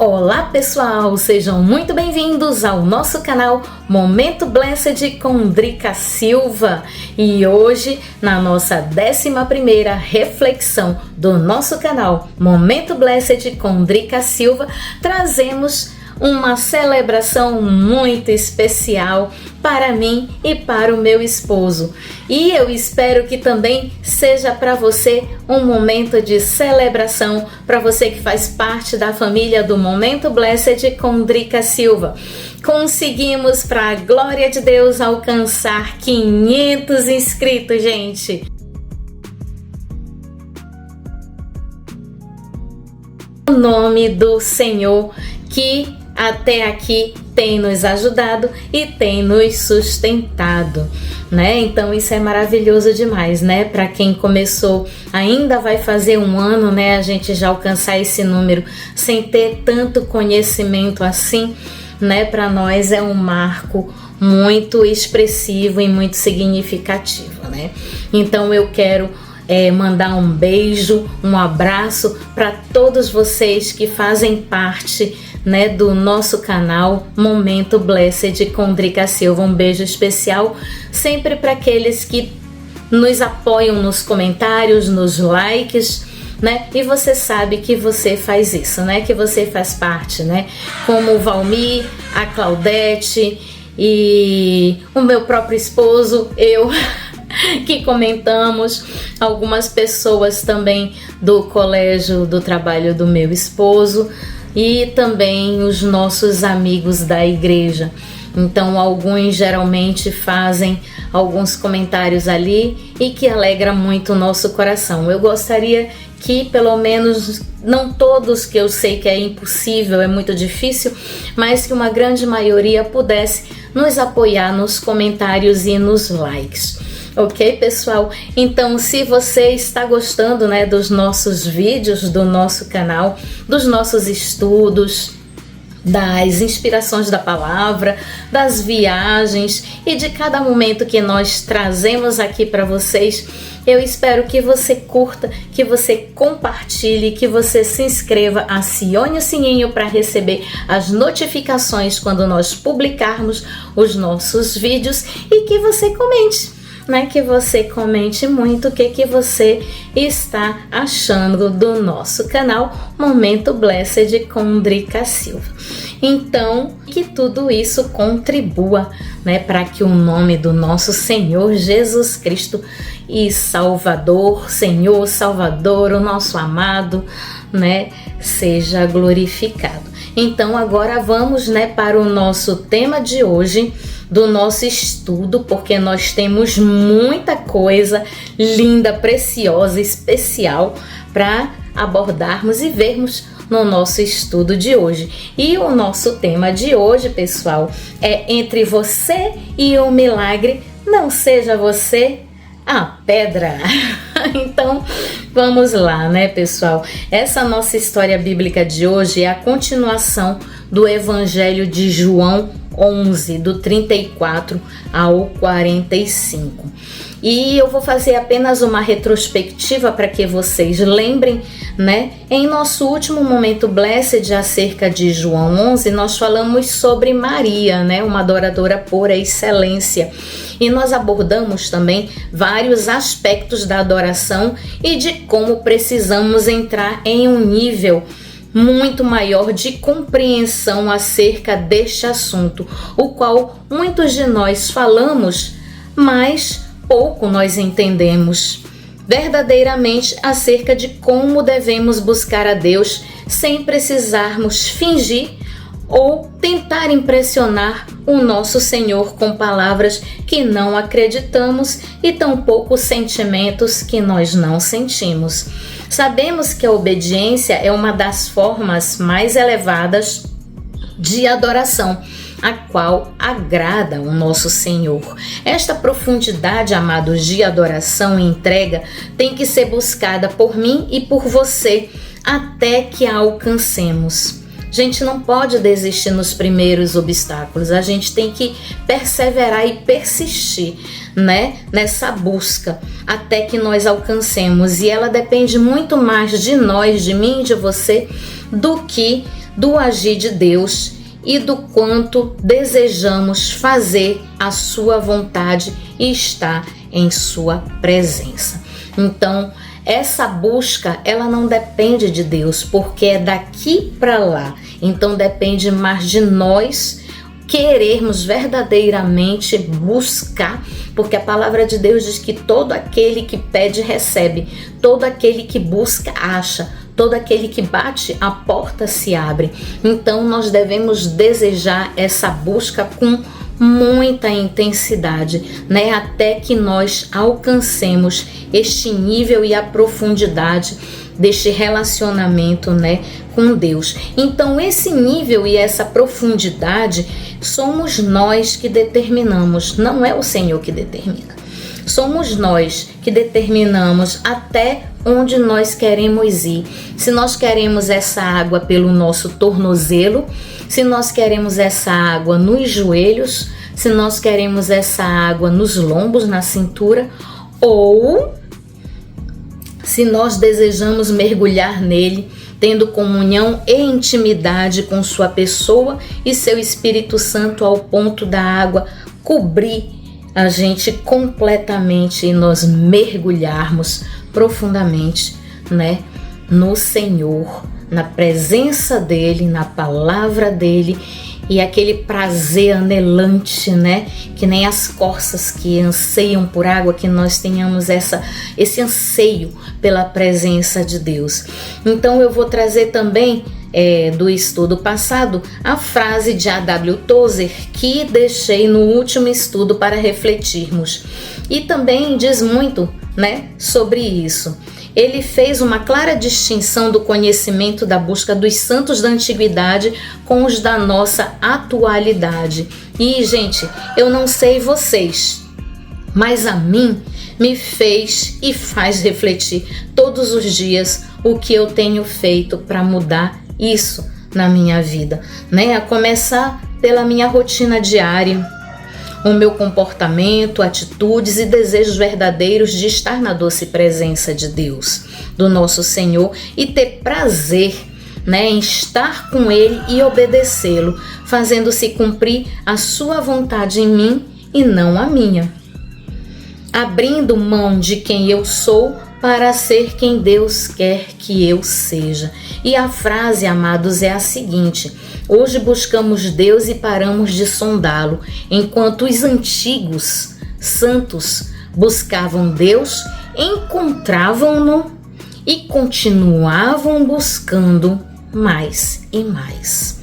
Olá pessoal, sejam muito bem-vindos ao nosso canal Momento Blessed com Drica Silva. E hoje, na nossa 11ª reflexão do nosso canal Momento Blessed com Drica Silva, trazemos uma celebração muito especial para mim e para o meu esposo. E eu espero que também seja para você um momento de celebração, para você que faz parte da família do Momento Blessed com Drica Silva. Conseguimos, para a glória de Deus, alcançar 500 inscritos, gente. O nome do Senhor que até aqui tem nos ajudado e tem nos sustentado, né? Então isso é maravilhoso demais, né? Para quem começou, ainda vai fazer um ano, né? A gente já alcançar esse número sem ter tanto conhecimento assim, né? Para nós é um marco muito expressivo e muito significativo, né? Então eu quero mandar um beijo, um abraço para todos vocês que fazem parte, né, do nosso canal Momento Blessed com Drica Silva. Um beijo especial sempre para aqueles que nos apoiam nos comentários, nos likes, né? E você sabe que você faz isso, né? Que você faz parte, né? Como o Valmir, a Claudete e o meu próprio esposo, eu que comentamos, algumas pessoas também do colégio do trabalho do meu esposo e também os nossos amigos da igreja. Então alguns geralmente fazem alguns comentários ali e que alegra muito o nosso coração. Eu gostaria que pelo menos, não todos, que eu sei que é impossível, é muito difícil, mas que uma grande maioria pudesse nos apoiar nos comentários e nos likes. Ok, pessoal? Então, se você está gostando, né, dos nossos vídeos, do nosso canal, dos nossos estudos, das inspirações da palavra, das viagens e de cada momento que nós trazemos aqui para vocês, eu espero que você curta, que você compartilhe, que você se inscreva, acione o sininho para receber as notificações quando nós publicarmos os nossos vídeos e que você comente. Né, que você comente muito o que você está achando do nosso canal Momento Blessed com Drica Silva. Então, que tudo isso contribua, né, para que o nome do nosso Senhor Jesus Cristo e Salvador, Senhor Salvador, o nosso amado, né, seja glorificado. Então agora vamos, né, para o nosso tema de hoje, do nosso estudo, porque nós temos muita coisa linda, preciosa, especial para abordarmos e vermos no nosso estudo de hoje. E o nosso tema de hoje, pessoal, é entre você e o milagre, não seja você a pedra. Então, vamos lá, né, pessoal? Essa nossa história bíblica de hoje é a continuação do Evangelho de João 11, do 34 ao 45. E eu vou fazer apenas uma retrospectiva para que vocês lembrem, né? Em nosso último Momento Blessed acerca de João 11, nós falamos sobre Maria, né? Uma adoradora por excelência. E nós abordamos também vários aspectos da adoração e de como precisamos entrar em um nível muito maior de compreensão acerca deste assunto, o qual muitos de nós falamos, mas pouco nós entendemos verdadeiramente acerca de como devemos buscar a Deus sem precisarmos fingir ou tentar impressionar o nosso Senhor com palavras que não acreditamos e tampouco sentimentos que nós não sentimos. Sabemos que a obediência é uma das formas mais elevadas de adoração, a qual agrada o nosso Senhor. Esta profundidade, amados, de adoração e entrega tem que ser buscada por mim e por você até que a alcancemos. A gente não pode desistir nos primeiros obstáculos, a gente tem que perseverar e persistir, né, nessa busca até que nós alcancemos, e ela depende muito mais de nós, de mim e de você, do que do agir de Deus e do quanto desejamos fazer a sua vontade e estar em sua presença. Então, essa busca, ela não depende de Deus, porque é daqui para lá. Então, depende mais de nós querermos verdadeiramente buscar, porque a palavra de Deus diz que todo aquele que pede, recebe, todo aquele que busca, acha, todo aquele que bate, a porta se abre. Então, nós devemos desejar essa busca com muita intensidade, né? Até que nós alcancemos este nível e a profundidade deste relacionamento, né, com Deus. Então, esse nível e essa profundidade somos nós que determinamos, não é o Senhor que determina. Somos nós que determinamos até onde nós queremos ir. Se nós queremos essa água pelo nosso tornozelo, se nós queremos essa água nos joelhos, se nós queremos essa água nos lombos, na cintura, ou se nós desejamos mergulhar nele, tendo comunhão e intimidade com sua pessoa e seu Espírito Santo ao ponto da água cobrir a gente completamente e nós mergulharmos profundamente, né, no Senhor, na presença dele, na palavra dele, e aquele prazer anelante, né, que nem as corças que anseiam por água, que nós tenhamos esse anseio pela presença de Deus. Então eu vou trazer também do estudo passado a frase de A.W. Tozer que deixei no último estudo para refletirmos, e também diz muito, né, sobre isso. Ele fez uma clara distinção do conhecimento da busca dos santos da antiguidade com os da nossa atualidade. E, gente, eu não sei vocês, mas a mim me fez e faz refletir todos os dias o que eu tenho feito para mudar isso na minha vida, né? A começar pela minha rotina diária, o meu comportamento, atitudes e desejos verdadeiros de estar na doce presença de Deus, do nosso Senhor, e ter prazer, né, em estar com Ele e obedecê-lo, fazendo-se cumprir a sua vontade em mim e não a minha. Abrindo mão de quem eu sou para ser quem Deus quer que eu seja. E a frase, amados, é a seguinte: hoje buscamos Deus e paramos de sondá-lo, enquanto os antigos santos buscavam Deus, encontravam-no e continuavam buscando mais e mais,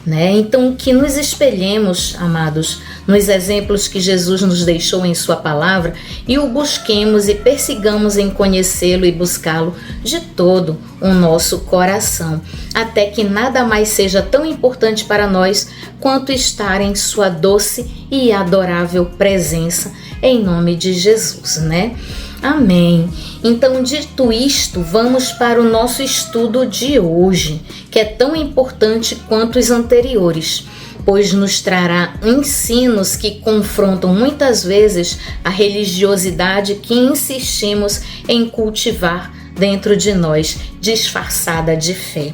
né? Então, que nos espelhemos, amados, nos exemplos que Jesus nos deixou em sua palavra e o busquemos e persigamos em conhecê-lo e buscá-lo de todo o nosso coração, até que nada mais seja tão importante para nós quanto estar em sua doce e adorável presença, em nome de Jesus, né? Amém. Então, dito isto, vamos para o nosso estudo de hoje, que é tão importante quanto os anteriores, pois nos trará ensinos que confrontam muitas vezes a religiosidade que insistimos em cultivar dentro de nós, disfarçada de fé.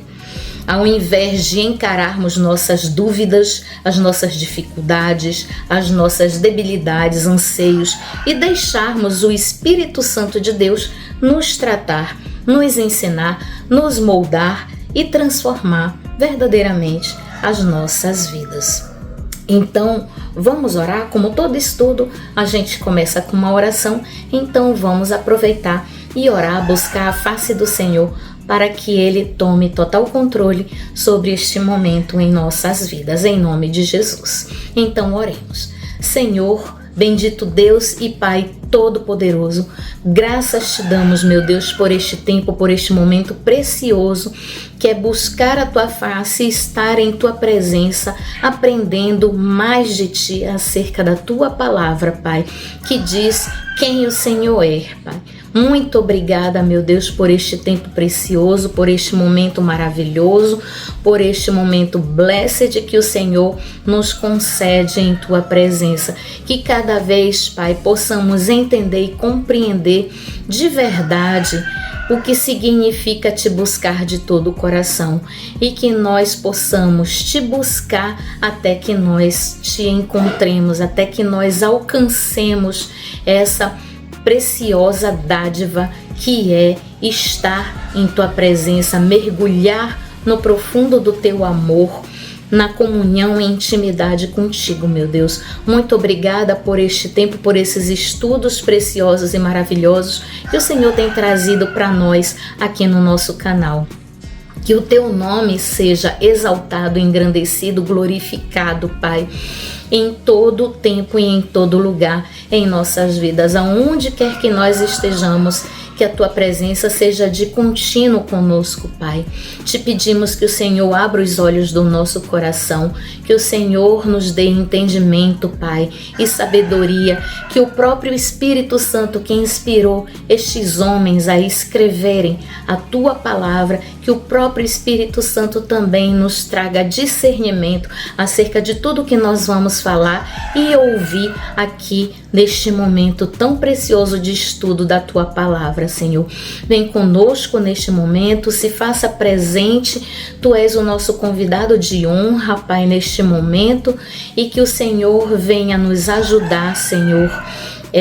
Ao invés de encararmos nossas dúvidas, as nossas dificuldades, as nossas debilidades, anseios, e deixarmos o Espírito Santo de Deus nos tratar, nos ensinar, nos moldar e transformar verdadeiramente as nossas vidas. Então, vamos orar. Como todo estudo, a gente começa com uma oração, então vamos aproveitar e orar, buscar a face do Senhor, para que Ele tome total controle sobre este momento em nossas vidas, em nome de Jesus. Então oremos. Senhor, bendito Deus e Pai Todo-Poderoso, graças te damos, meu Deus, por este tempo, por este momento precioso, que é buscar a Tua face e estar em Tua presença, aprendendo mais de Ti acerca da Tua palavra, Pai, que diz quem o Senhor é, Pai. Muito obrigada, meu Deus, por este tempo precioso, por este momento maravilhoso, por este momento blessed que o Senhor nos concede em Tua presença. Que cada vez, Pai, possamos entender e compreender de verdade o que significa te buscar de todo o coração e que nós possamos te buscar até que nós te encontremos, até que nós alcancemos essa preciosa dádiva que é estar em Tua presença, mergulhar no profundo do Teu amor, na comunhão e intimidade contigo, meu Deus. Muito obrigada por este tempo, por esses estudos preciosos e maravilhosos que o Senhor tem trazido para nós aqui no nosso canal. Que o Teu nome seja exaltado, engrandecido, glorificado, Pai, em todo tempo e em todo lugar em nossas vidas, aonde quer que nós estejamos. Que a Tua presença seja de contínuo conosco, Pai. Te pedimos que o Senhor abra os olhos do nosso coração, que o Senhor nos dê entendimento, Pai, e sabedoria, que o próprio Espírito Santo que inspirou estes homens a escreverem a Tua palavra, que o próprio Espírito Santo também nos traga discernimento acerca de tudo que nós vamos falar e ouvir aqui neste momento tão precioso de estudo da Tua palavra, Senhor. Vem conosco neste momento, se faça presente. Tu és o nosso convidado de honra, Pai, neste momento, e que o Senhor venha nos ajudar, Senhor,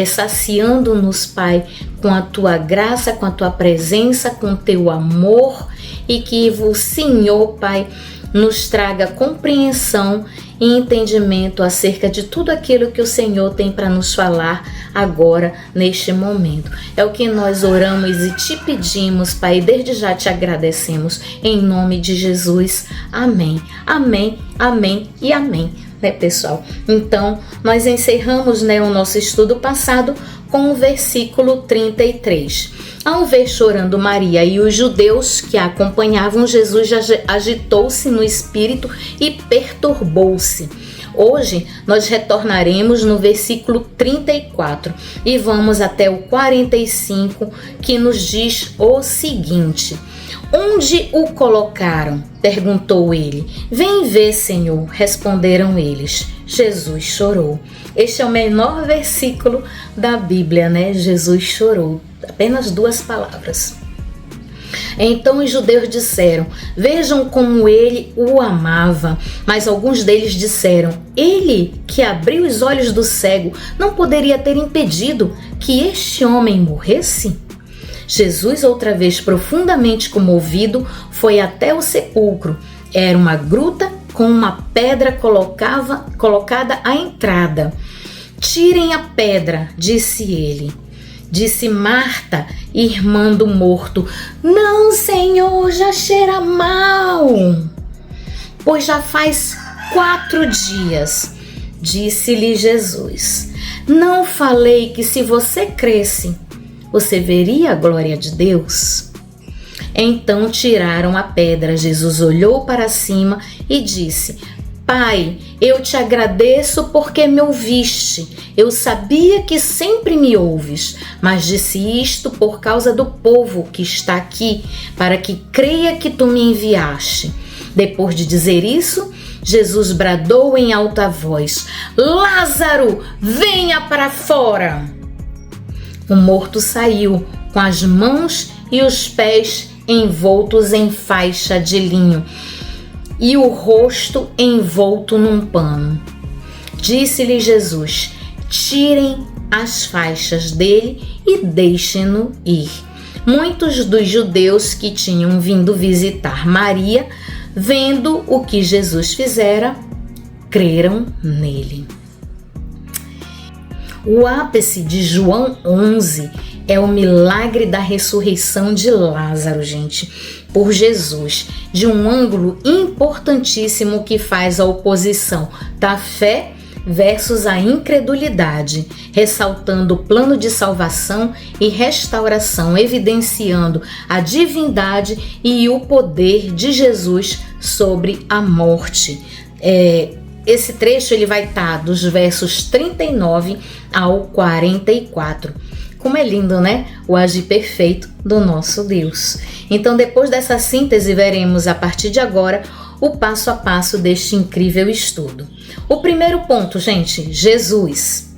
saciando-nos, Pai, com a Tua graça, com a Tua presença, com o Teu amor, e que o Senhor, Pai, nos traga compreensão e entendimento acerca de tudo aquilo que o Senhor tem para nos falar agora, neste momento. É o que nós oramos e te pedimos, Pai, e desde já te agradecemos, em nome de Jesus. Amém, amém, amém e amém. Pessoal? Então, nós encerramos, o nosso estudo passado com o versículo 33. Ao ver chorando Maria e os judeus que a acompanhavam, Jesus agitou-se no espírito e perturbou-se. Hoje nós retornaremos no versículo 34 e vamos até o 45, que nos diz o seguinte: Onde o colocaram? Perguntou ele. Vem ver, Senhor, responderam eles. Jesus chorou. Este é o menor versículo da Bíblia, Jesus chorou. Apenas 2 palavras. Então os judeus disseram: Vejam como ele o amava. Mas alguns deles disseram: Ele que abriu os olhos do cego não poderia ter impedido que este homem morresse? Jesus, outra vez profundamente comovido, foi até o sepulcro. Era uma gruta com uma pedra colocada à entrada. Tirem a pedra, disse ele. Disse Marta, irmã do morto: Não, Senhor, já cheira mal, pois já faz 4 dias. Disse-lhe Jesus: Não falei que se você cresce, você veria a glória de Deus? Então tiraram a pedra. Jesus olhou para cima e disse: Pai, eu te agradeço porque me ouviste. Eu sabia que sempre me ouves, mas disse isto por causa do povo que está aqui, para que creia que tu me enviaste. Depois de dizer isso, Jesus bradou em alta voz: Lázaro, venha para fora! O morto saiu com as mãos e os pés envoltos em faixa de linho e o rosto envolto num pano. Disse-lhe Jesus: Tirem as faixas dele e deixem-no ir. Muitos dos judeus que tinham vindo visitar Maria, vendo o que Jesus fizera, creram nele. O ápice de João 11 é o milagre da ressurreição de Lázaro, gente, por Jesus, de um ângulo importantíssimo que faz a oposição da fé versus a incredulidade, ressaltando o plano de salvação e restauração, evidenciando a divindade e o poder de Jesus sobre a morte. Esse trecho ele vai estar dos versos 39 ao 44. Como é lindo, né? O agir perfeito do nosso Deus. Então, depois dessa síntese, veremos a partir de agora o passo a passo deste incrível estudo. O primeiro ponto, gente, Jesus.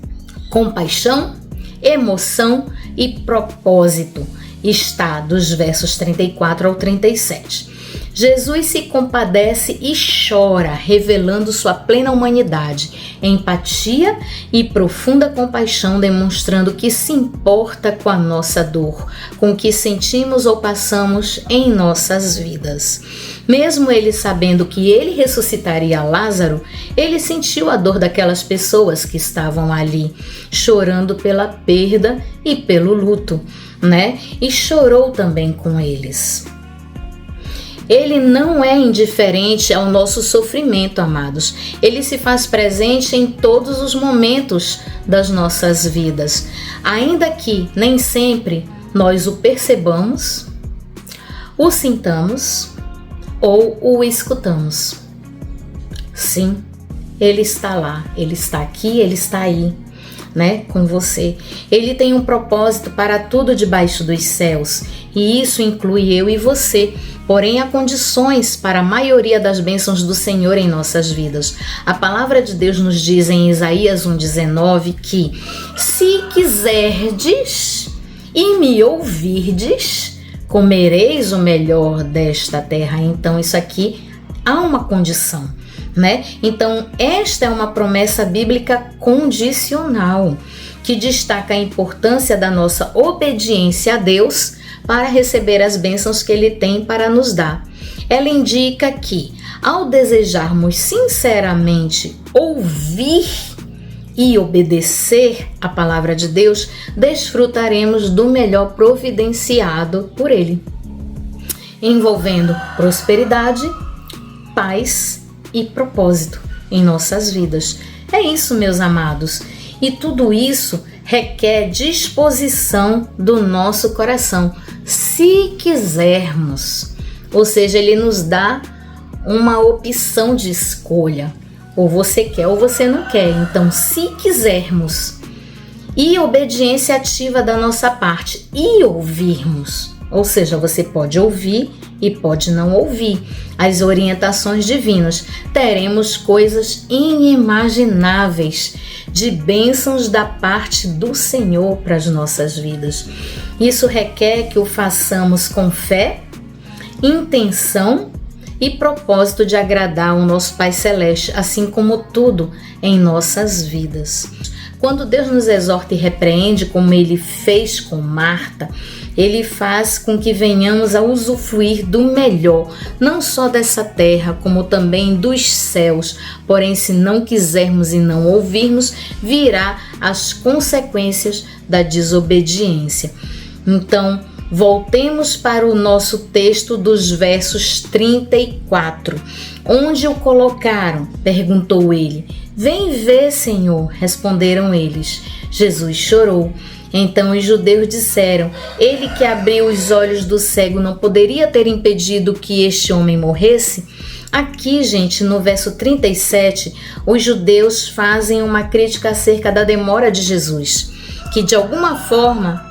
Compaixão, emoção e propósito. Está dos versos 34 ao 37. Jesus se compadece e chora, revelando sua plena humanidade, empatia e profunda compaixão, demonstrando que se importa com a nossa dor, com o que sentimos ou passamos em nossas vidas. Mesmo ele sabendo que ele ressuscitaria Lázaro, ele sentiu a dor daquelas pessoas que estavam ali, chorando pela perda e pelo luto, né? E chorou também com eles. Ele não é indiferente ao nosso sofrimento, amados. Ele se faz presente em todos os momentos das nossas vidas, ainda que nem sempre nós o percebamos, o sintamos ou o escutamos. Sim, ele está lá, ele está aqui, ele está aí, né, com você. Ele tem um propósito para tudo debaixo dos céus, e isso inclui eu e você. Porém, há condições para a maioria das bênçãos do Senhor em nossas vidas. A palavra de Deus nos diz em Isaías 1,19 que se quiserdes e me ouvirdes, comereis o melhor desta terra. Então, isso aqui há uma condição, né? Então, esta é uma promessa bíblica condicional, que destaca a importância da nossa obediência a Deus para receber as bênçãos que Ele tem para nos dar. Ela indica que, ao desejarmos sinceramente ouvir e obedecer a palavra de Deus, desfrutaremos do melhor providenciado por Ele, envolvendo prosperidade, paz e propósito em nossas vidas. É isso, meus amados. E tudo isso requer disposição do nosso coração, se quisermos. Ou seja, ele nos dá uma opção de escolha. Ou você quer ou você não quer. Então, se quisermos. E obediência ativa da nossa parte. E ouvirmos. Ou seja, você pode ouvir e pode não ouvir as orientações divinas. Teremos coisas inimagináveis de bênçãos da parte do Senhor para as nossas vidas. Isso requer que o façamos com fé, intenção e propósito de agradar o nosso Pai Celeste, assim como tudo em nossas vidas. Quando Deus nos exorta e repreende, como Ele fez com Marta, Ele faz com que venhamos a usufruir do melhor, não só dessa terra, como também dos céus. Porém, se não quisermos e não ouvirmos, virá as consequências da desobediência. Então, voltemos para o nosso texto dos versos 34. Onde o colocaram? Perguntou ele. Vem ver, Senhor, responderam eles. Jesus chorou. Então os judeus disseram, ele que abriu os olhos do cego não poderia ter impedido que este homem morresse? Aqui, gente, no verso 37, os judeus fazem uma crítica acerca da demora de Jesus, que de alguma forma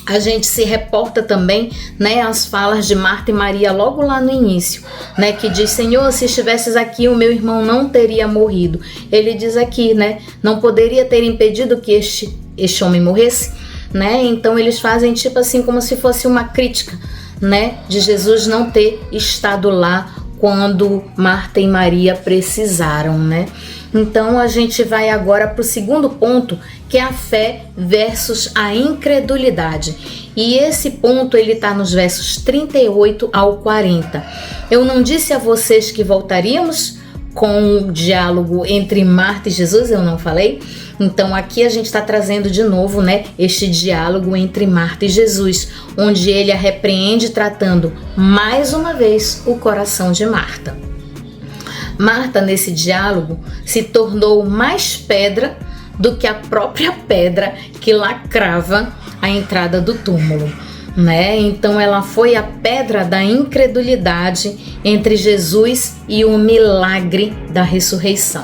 a gente se reporta também, né, às falas de Marta e Maria logo lá no início, né, que diz, Senhor, se estivesses aqui, o meu irmão não teria morrido. Ele diz aqui, né, não poderia ter impedido que este homem morresse, né? Então eles fazem tipo assim, como se fosse uma crítica, né, de Jesus não ter estado lá quando Marta e Maria precisaram, né? Então a gente vai agora para o segundo ponto, que é a fé versus a incredulidade. E esse ponto ele está nos versos 38 ao 40. Eu não disse a vocês que voltaríamos com o diálogo entre Marta e Jesus? Eu não falei? Então aqui a gente está trazendo de novo, né, este diálogo entre Marta e Jesus, onde ele a repreende tratando mais uma vez o coração de Marta. Marta, nesse diálogo, se tornou mais pedra do que a própria pedra que lacrava a entrada do túmulo, né? Então ela foi a pedra da incredulidade entre Jesus e o milagre da ressurreição.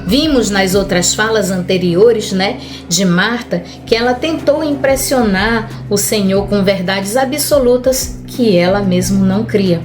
Vimos nas outras falas anteriores, né, de Marta, que ela tentou impressionar o Senhor com verdades absolutas que ela mesma não cria,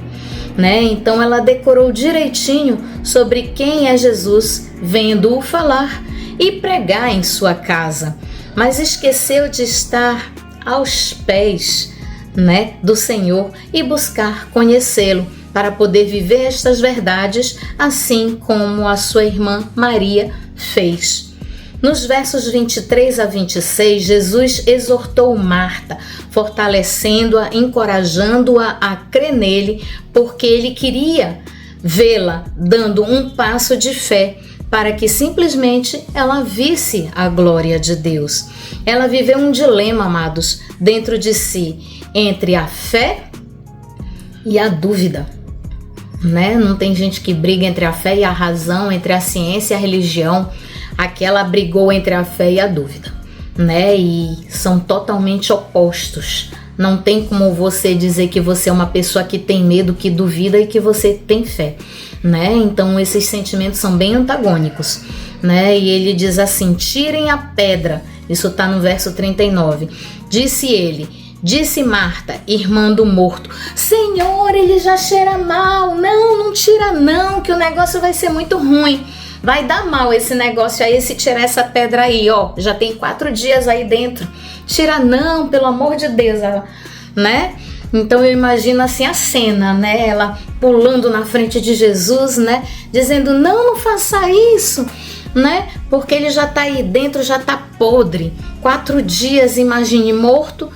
né? Então ela decorou direitinho sobre quem é Jesus, vendo-o falar e pregar em sua casa, mas esqueceu de estar aos pés, né, do Senhor e buscar conhecê-lo para poder viver estas verdades, assim como a sua irmã Maria fez. Nos versos 23 a 26, Jesus exortou Marta, fortalecendo-a, encorajando-a a crer nele, porque ele queria vê-la dando um passo de fé, para que simplesmente ela visse a glória de Deus. Ela viveu um dilema, amados, dentro de si, entre a fé e a dúvida, né? Não tem gente que briga entre a fé e a razão, entre a ciência e a religião. Aquela brigou entre a fé e a dúvida, né? E são totalmente opostos. Não tem como você dizer que você é uma pessoa que tem medo, que duvida e que você tem fé, né? Então esses sentimentos são bem antagônicos, né? E ele diz assim: tirem a pedra. Isso está no verso 39. Disse Marta, irmã do morto: Senhor, ele já cheira mal. Não tira não, que o negócio vai ser muito ruim. Vai dar mal esse negócio aí se tirar essa pedra aí, ó. Já tem 4 dias aí dentro. Tira não, pelo amor de Deus, né? Então eu imagino assim a cena, né? Ela pulando na frente de Jesus, né? Dizendo, não faça isso, né? Porque ele já tá aí dentro, já tá podre. 4 dias, imagine, morto.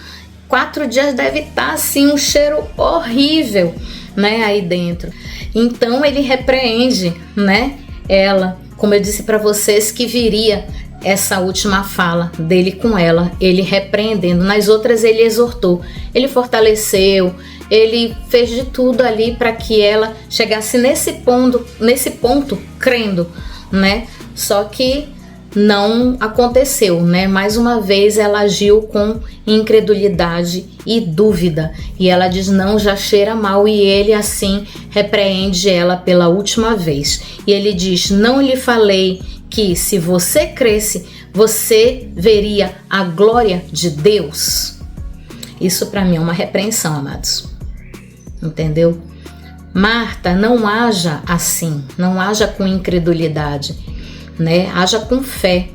4 dias deve estar assim um cheiro horrível, né? Aí dentro. Então ele repreende, né? Ela, como eu disse para vocês que viria essa última fala dele com ela, ele repreendendo. Nas outras ele exortou, ele fortaleceu, ele fez de tudo ali para que ela chegasse nesse ponto crendo, né? Só que não aconteceu, né? Mais uma vez ela agiu com incredulidade e dúvida, e ela diz não, já cheira mal, e ele assim repreende ela pela última vez, e ele diz, não lhe falei que se você cresce, você veria a glória de Deus? Isso para mim é uma repreensão, amados, entendeu? Marta, não haja assim, não haja com incredulidade, né? Haja com fé,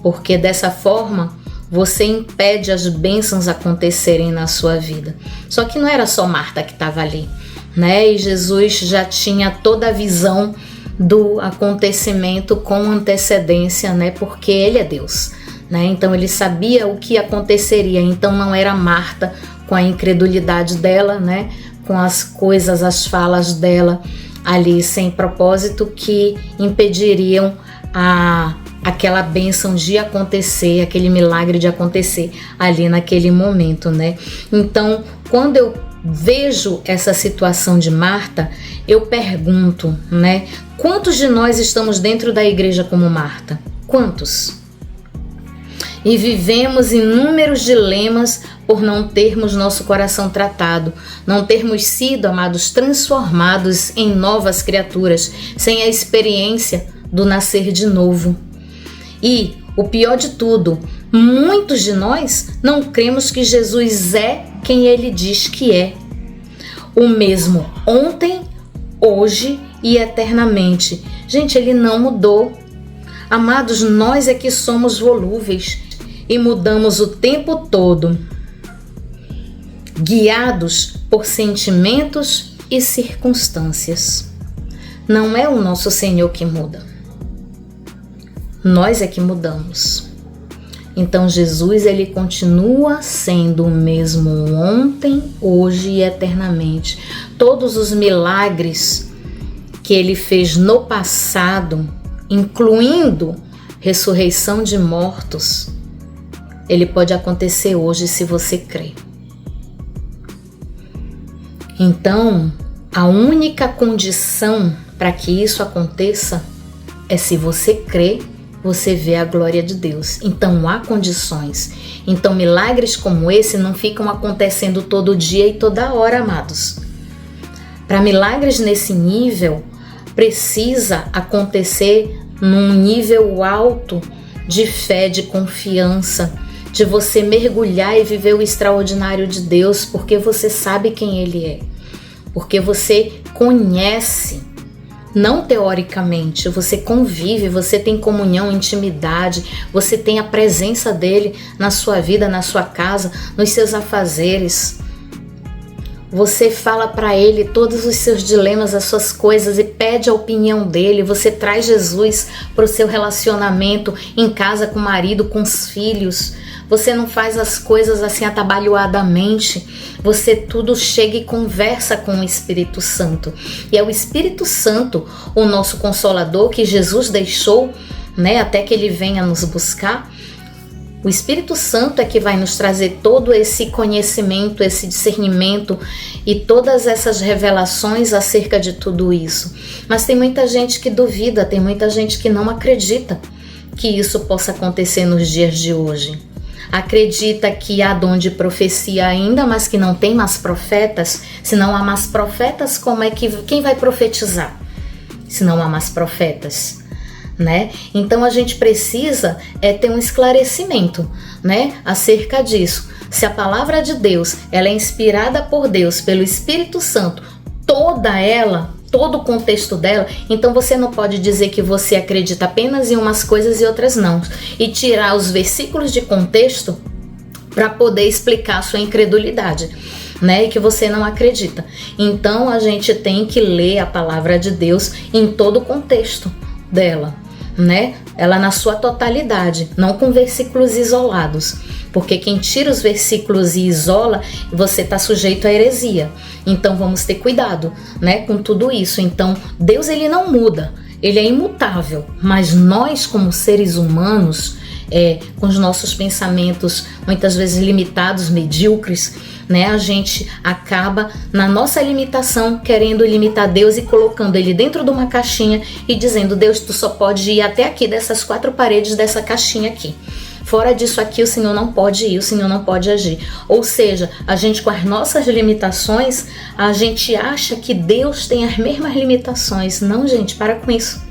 porque dessa forma você impede as bênçãos acontecerem na sua vida. Só que não era só Marta que estava ali, né? E Jesus já tinha toda a visão do acontecimento com antecedência, né? Porque ele é Deus, né? Então ele sabia o que aconteceria. Então não era Marta com a incredulidade dela, né? Com as coisas, as falas dela ali sem propósito que impediriam aquela bênção de acontecer, aquele milagre de acontecer ali naquele momento, né? Então, quando eu vejo essa situação de Marta, eu pergunto, né? Quantos de nós estamos dentro da igreja como Marta? Quantos? E vivemos inúmeros dilemas por não termos nosso coração tratado, não termos sido, amados, transformados em novas criaturas, sem a experiência do nascer de novo. E o pior de tudo, muitos de nós não cremos que Jesus é quem ele diz que é, o mesmo ontem, hoje e eternamente. Gente, ele não mudou. Amados, nós é que somos volúveis e mudamos o tempo todo, guiados por sentimentos e circunstâncias. Não é o nosso Senhor que muda. Nós é que mudamos. Então Jesus, ele continua sendo o mesmo ontem, hoje e eternamente. Todos os milagres que ele fez no passado, incluindo ressurreição de mortos, ele pode acontecer hoje se você crer. Então, a única condição para que isso aconteça é se você crer, você vê a glória de Deus. Então há condições. Então milagres como esse não ficam acontecendo todo dia e toda hora, amados. Para milagres nesse nível, precisa acontecer num nível alto de fé, de confiança, de você mergulhar e viver o extraordinário de Deus, porque você sabe quem Ele é, porque você conhece, não teoricamente, você convive, você tem comunhão, intimidade, você tem a presença dele na sua vida, na sua casa, nos seus afazeres. Você fala para ele todos os seus dilemas, as suas coisas e pede a opinião dele. Você traz Jesus para o seu relacionamento em casa com o marido, com os filhos. Você não faz as coisas assim atabalhoadamente. Você tudo chega e conversa com o Espírito Santo. E é o Espírito Santo, o nosso Consolador, que Jesus deixou, né, até que ele venha nos buscar. O Espírito Santo é que vai nos trazer todo esse conhecimento, esse discernimento e todas essas revelações acerca de tudo isso. Mas tem muita gente que duvida, tem muita gente que não acredita que isso possa acontecer nos dias de hoje. Acredita que há dom de profecia ainda, mas que não tem mais profetas. Se não há mais profetas, como é que quem vai profetizar? Se não há mais profetas, né? Então a gente precisa ter um esclarecimento, né, acerca disso. Se a palavra de Deus, ela é inspirada por Deus, pelo Espírito Santo, toda ela, todo o contexto dela, então você não pode dizer que você acredita apenas em umas coisas e outras não, e tirar os versículos de contexto para poder explicar a sua incredulidade, né, e que você não acredita. Então a gente tem que ler a palavra de Deus em todo o contexto dela, né? Ela na sua totalidade, não com versículos isolados, porque quem tira os versículos e isola, você está sujeito à heresia. Então vamos ter cuidado, né, com tudo isso. Então Deus, ele não muda, ele é imutável, mas nós como seres humanos, com os nossos pensamentos muitas vezes limitados, medíocres, né, a gente acaba na nossa limitação querendo limitar Deus e colocando ele dentro de uma caixinha e dizendo: Deus, tu só pode ir até aqui dessas 4 paredes dessa caixinha aqui. Fora disso aqui o Senhor não pode ir, o Senhor não pode agir. Ou seja, a gente com as nossas limitações, a gente acha que Deus tem as mesmas limitações. Não, gente, para com isso,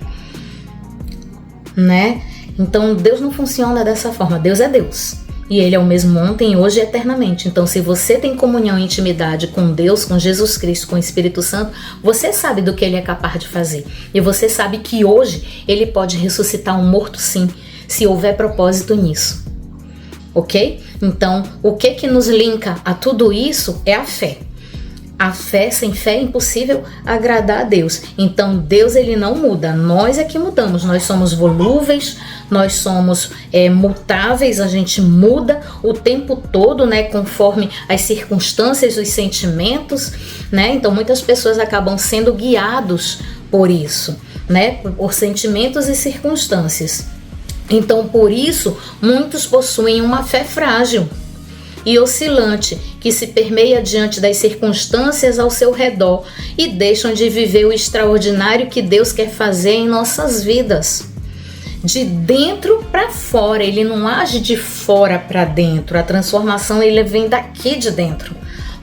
né? Então Deus não funciona dessa forma. Deus é Deus. E Ele é o mesmo ontem, hoje e eternamente. Então se você tem comunhão e intimidade com Deus, com Jesus Cristo, com o Espírito Santo, você sabe do que Ele é capaz de fazer. E você sabe que hoje Ele pode ressuscitar um morto, sim, se houver propósito nisso. Ok? Então o que nos linka a tudo isso é a fé. A fé, sem fé é impossível agradar a Deus. Então Deus, ele não muda, nós é que mudamos. Nós somos volúveis, nós somos mutáveis, a gente muda o tempo todo, né, conforme as circunstâncias, os sentimentos, né? Então muitas pessoas acabam sendo guiados por isso, né, por sentimentos e circunstâncias. Então por isso muitos possuem uma fé frágil e oscilante, que se permeia diante das circunstâncias ao seu redor e deixam de viver o extraordinário que Deus quer fazer em nossas vidas. De dentro para fora, ele não age de fora para dentro, a transformação ele vem daqui de dentro.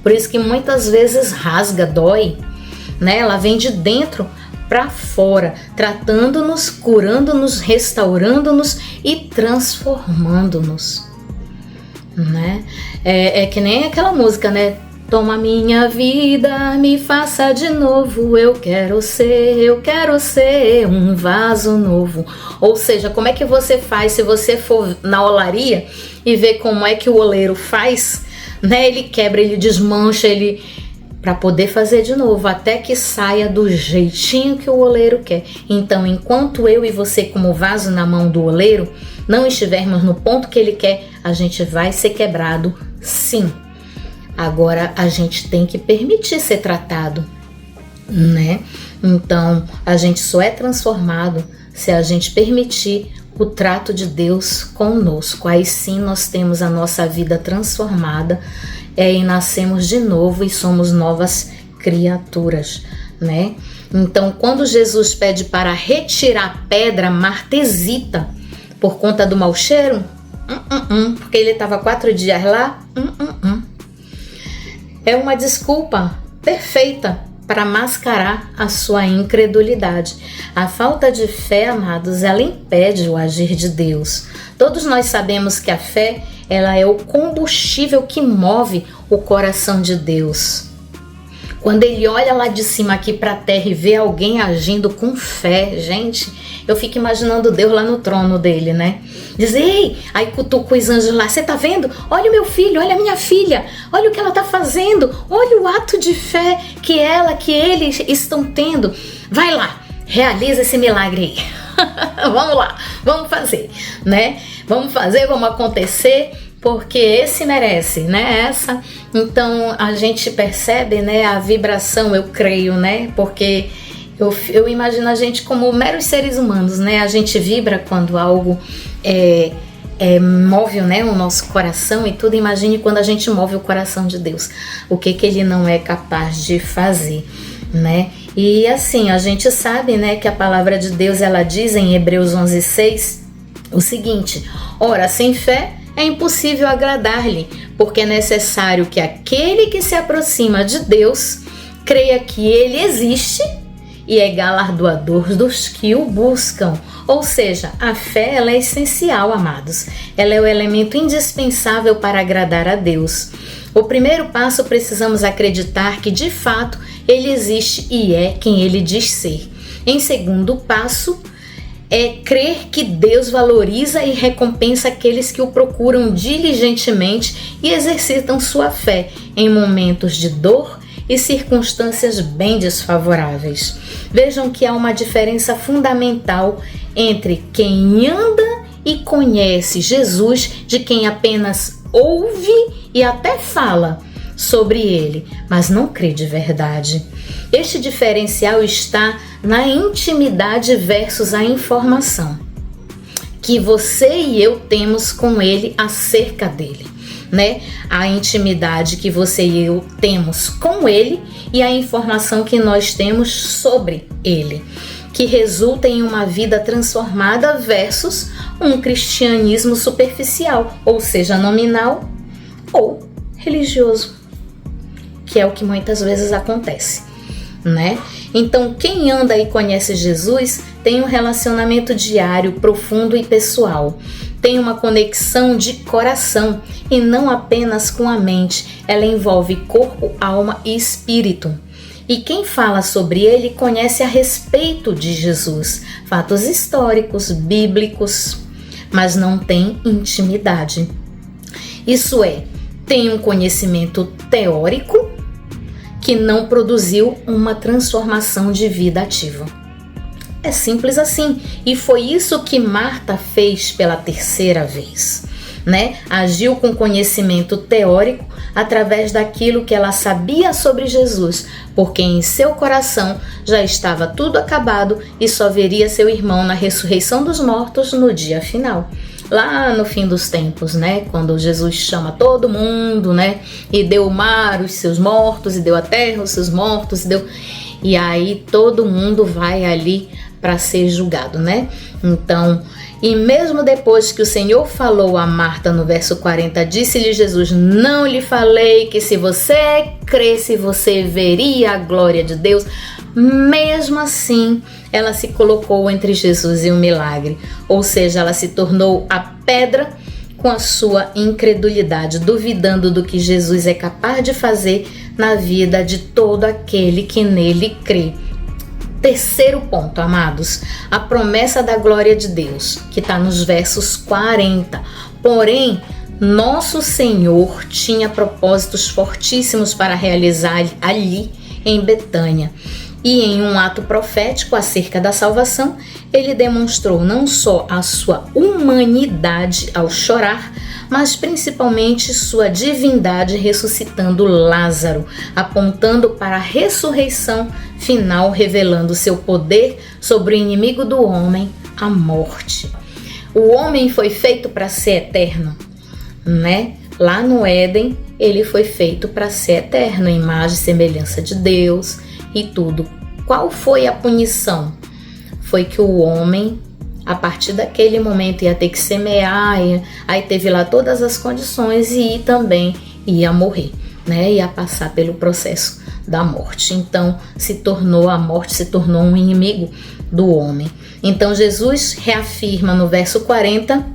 Por isso que muitas vezes rasga, dói, né? Ela vem de dentro para fora, tratando-nos, curando-nos, restaurando-nos e transformando-nos. Né? É que nem aquela música, né? Toma minha vida, me faça de novo, eu quero ser um vaso novo. Ou seja, como é que você faz se você for na olaria e ver como é que o oleiro faz, né? Ele quebra, ele desmancha, ele para poder fazer de novo, até que saia do jeitinho que o oleiro quer. Então, enquanto eu e você, como vaso na mão do oleiro, não estivermos no ponto que ele quer, a gente vai ser quebrado, sim. Agora, a gente tem que permitir ser tratado, né? Então, a gente só é transformado se a gente permitir o trato de Deus conosco. Aí sim nós temos a nossa vida transformada, e nascemos de novo e somos novas criaturas, né? Então, quando Jesus pede para retirar a pedra, Marta hesita por conta do mau cheiro, porque ele estava 4 dias lá, é uma desculpa perfeita para mascarar a sua incredulidade. A falta de fé, amados, ela impede o agir de Deus. Todos nós sabemos que a fé, ela é o combustível que move o coração de Deus. Quando ele olha lá de cima aqui para a terra e vê alguém agindo com fé, gente, eu fico imaginando Deus lá no trono dele, né? Diz, ei, aí cutuca os anjos lá, você tá vendo? Olha o meu filho, olha a minha filha, olha o que ela tá fazendo, olha o ato de fé que eles estão tendo. Vai lá, realiza esse milagre aí. Vamos lá, vamos fazer, né? Vamos fazer, vamos acontecer, porque esse merece, né? Então a gente percebe, né, a vibração, eu creio, né? Porque eu imagino a gente como meros seres humanos, né? A gente vibra quando algo move, né, o nosso coração e tudo. Imagine quando a gente move o coração de Deus, o que ele não é capaz de fazer, né? E assim, a gente sabe, né, que a palavra de Deus, ela diz em Hebreus 11:6 o seguinte: ora, sem fé é impossível agradar-lhe, porque é necessário que aquele que se aproxima de Deus creia que ele existe e é galardoador dos que o buscam. Ou seja, a fé, ela é essencial, amados. Ela é o elemento indispensável para agradar a Deus. O primeiro passo, precisamos acreditar que de fato ele existe e é quem ele diz ser. Em segundo passo, é crer que Deus valoriza e recompensa aqueles que o procuram diligentemente e exercitam sua fé em momentos de dor e circunstâncias bem desfavoráveis. Vejam que há uma diferença fundamental entre quem anda e conhece Jesus de quem apenas ouve e até fala sobre ele, mas não crê de verdade. Este diferencial está na intimidade versus a informação que você e eu temos com ele acerca dele, né? A intimidade que você e eu temos com ele e a informação que nós temos sobre ele, que resulta em uma vida transformada versus um cristianismo superficial, ou seja, nominal ou religioso, que é o que muitas vezes acontece, né? Então, quem anda e conhece Jesus tem um relacionamento diário, profundo e pessoal. Tem uma conexão de coração e não apenas com a mente. Ela envolve corpo, alma e espírito. E quem fala sobre ele conhece a respeito de Jesus, fatos históricos, bíblicos, mas não tem intimidade. Isso é, tem um conhecimento teórico que não produziu uma transformação de vida ativa. É simples assim. E foi isso que Marta fez pela terceira vez, né? Agiu com conhecimento teórico através daquilo que ela sabia sobre Jesus, porque em seu coração já estava tudo acabado e só veria seu irmão na ressurreição dos mortos no dia final. Lá no fim dos tempos, né? Quando Jesus chama todo mundo, né? E deu o mar os seus mortos, e deu a terra os seus mortos, e aí todo mundo vai ali para ser julgado, né? Então, e mesmo depois que o Senhor falou a Marta no verso 40, disse-lhe Jesus: não lhe falei que se você cresce, você veria a glória de Deus? Mesmo assim, ela se colocou entre Jesus e o milagre, ou seja, ela se tornou a pedra com a sua incredulidade, duvidando do que Jesus é capaz de fazer na vida de todo aquele que nele crê. Terceiro ponto, amados, a promessa da glória de Deus, que está nos versos 40. Porém, nosso Senhor tinha propósitos fortíssimos para realizar ali em Betânia. E em um ato profético acerca da salvação, ele demonstrou não só a sua humanidade ao chorar, mas principalmente sua divindade ressuscitando Lázaro, apontando para a ressurreição final, revelando seu poder sobre o inimigo do homem, a morte. O homem foi feito para ser eterno, né? Lá no Éden, ele foi feito para ser eterno, imagem e semelhança de Deus e tudo. Qual foi a punição? Foi que o homem, a partir daquele momento, ia ter que semear, aí teve lá todas as condições e também ia morrer, né? Ia passar pelo processo da morte. Então a morte se tornou um inimigo do homem. Então Jesus reafirma no verso 40,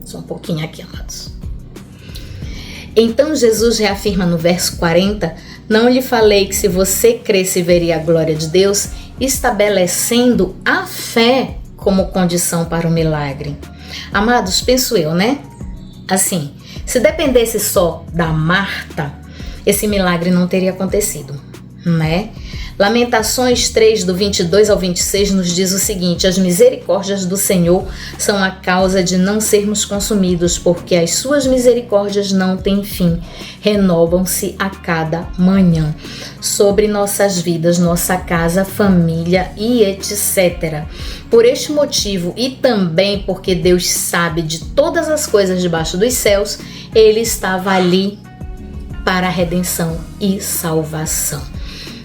só um pouquinho aqui, amados. Então Jesus reafirma no verso 40, não lhe falei que se você cresce veria a glória de Deus, estabelecendo a fé como condição para o milagre. Amados, penso eu, né? Assim, se dependesse só da Marta, esse milagre não teria acontecido, né? Lamentações 3, do 22 ao 26, nos diz o seguinte: as misericórdias do Senhor são a causa de não sermos consumidos, porque as suas misericórdias não têm fim, renovam-se a cada manhã. Sobre nossas vidas, nossa casa, família e etc. Por este motivo e também porque Deus sabe de todas as coisas debaixo dos céus, Ele estava ali para a redenção e salvação.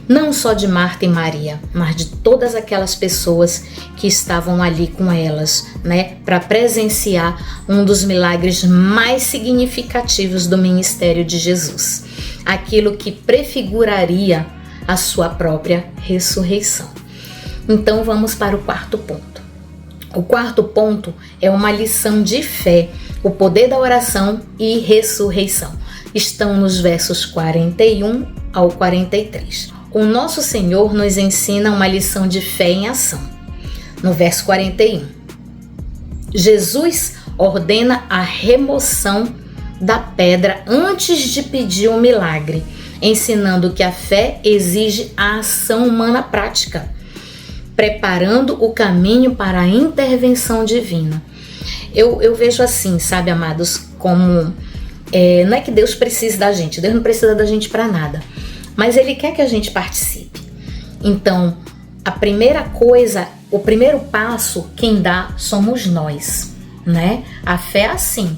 Não só de Marta e Maria, mas de todas aquelas pessoas que estavam ali com elas, né, para presenciar um dos milagres mais significativos do ministério de Jesus, aquilo que prefiguraria a sua própria ressurreição. Então vamos para o quarto ponto. O quarto ponto é uma lição de fé, o poder da oração e ressurreição. Estão nos versos 41 ao 43. O nosso Senhor nos ensina uma lição de fé em ação. No verso 41, Jesus ordena a remoção da pedra antes de pedir um milagre, ensinando que a fé exige a ação humana prática, preparando o caminho para a intervenção divina. Eu vejo assim, sabe, amados, como não é que Deus precise da gente, Deus não precisa da gente para nada, mas Ele quer que a gente participe. Então, a primeira coisa, o primeiro passo, quem dá somos nós, né? A fé é assim,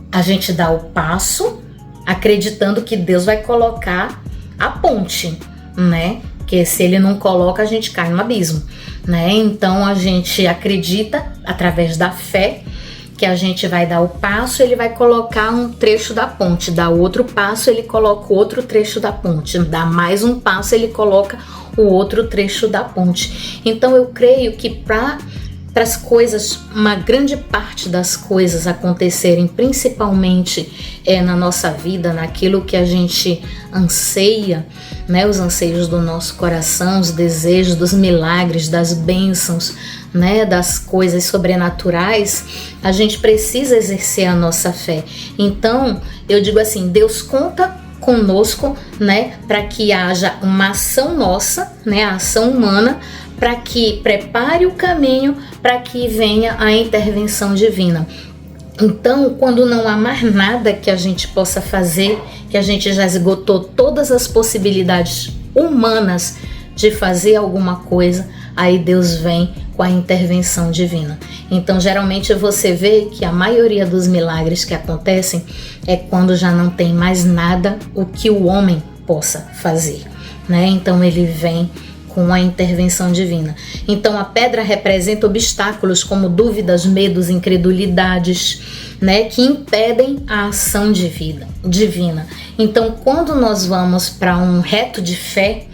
a gente dá o passo acreditando que Deus vai colocar a ponte, né? Que se Ele não coloca, a gente cai no abismo, né? Então a gente acredita através da fé que a gente vai dar o passo, Ele vai colocar um trecho da ponte, dá outro passo, Ele coloca outro trecho da ponte, dá mais um passo, Ele coloca o outro trecho da ponte. Então eu creio que para as coisas, uma grande parte das coisas acontecerem, principalmente na nossa vida, naquilo que a gente anseia, né, os anseios do nosso coração, os desejos dos milagres, das bênçãos, né, das coisas sobrenaturais, a gente precisa exercer a nossa fé. Então, eu digo assim, Deus conta conosco, né, para que haja uma ação nossa, né, a ação humana, para que prepare o caminho para que venha a intervenção divina. Então, quando não há mais nada que a gente possa fazer, que a gente já esgotou todas as possibilidades humanas de fazer alguma coisa, aí Deus vem com a intervenção divina. Então, geralmente você vê que a maioria dos milagres que acontecem é quando já não tem mais nada o que o homem possa fazer, né? Então, ele vem com a intervenção divina. Então, a pedra representa obstáculos como dúvidas, medos, incredulidades, né, que impedem a ação divina. Então, quando nós vamos para um reto de fé,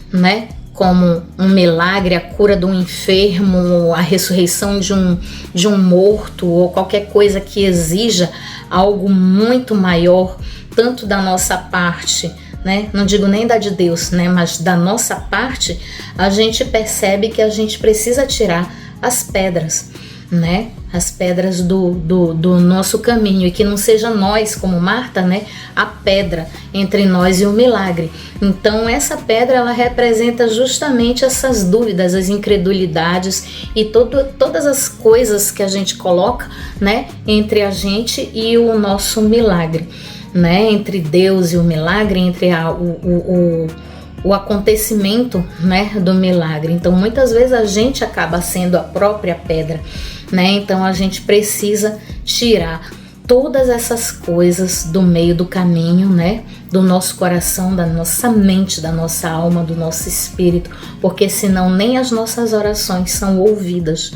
né, como um milagre, a cura de um enfermo, a ressurreição de um morto, ou qualquer coisa que exija algo muito maior, tanto da nossa parte, né? Não digo nem da de Deus, né? Mas da nossa parte, a gente percebe que a gente precisa tirar as pedras, né? As pedras do nosso caminho, e que não seja nós, como Marta, né? A pedra entre nós e o milagre. Então essa pedra, ela representa justamente essas dúvidas, as incredulidades e todas as coisas que a gente coloca, né? Entre a gente e o nosso milagre, né? Entre Deus e o milagre, entre o acontecimento, né, do milagre. Então muitas vezes a gente acaba sendo a própria pedra, né? Então a gente precisa tirar todas essas coisas do meio do caminho, né, do nosso coração, da nossa mente, da nossa alma, do nosso espírito, porque senão nem as nossas orações são ouvidas,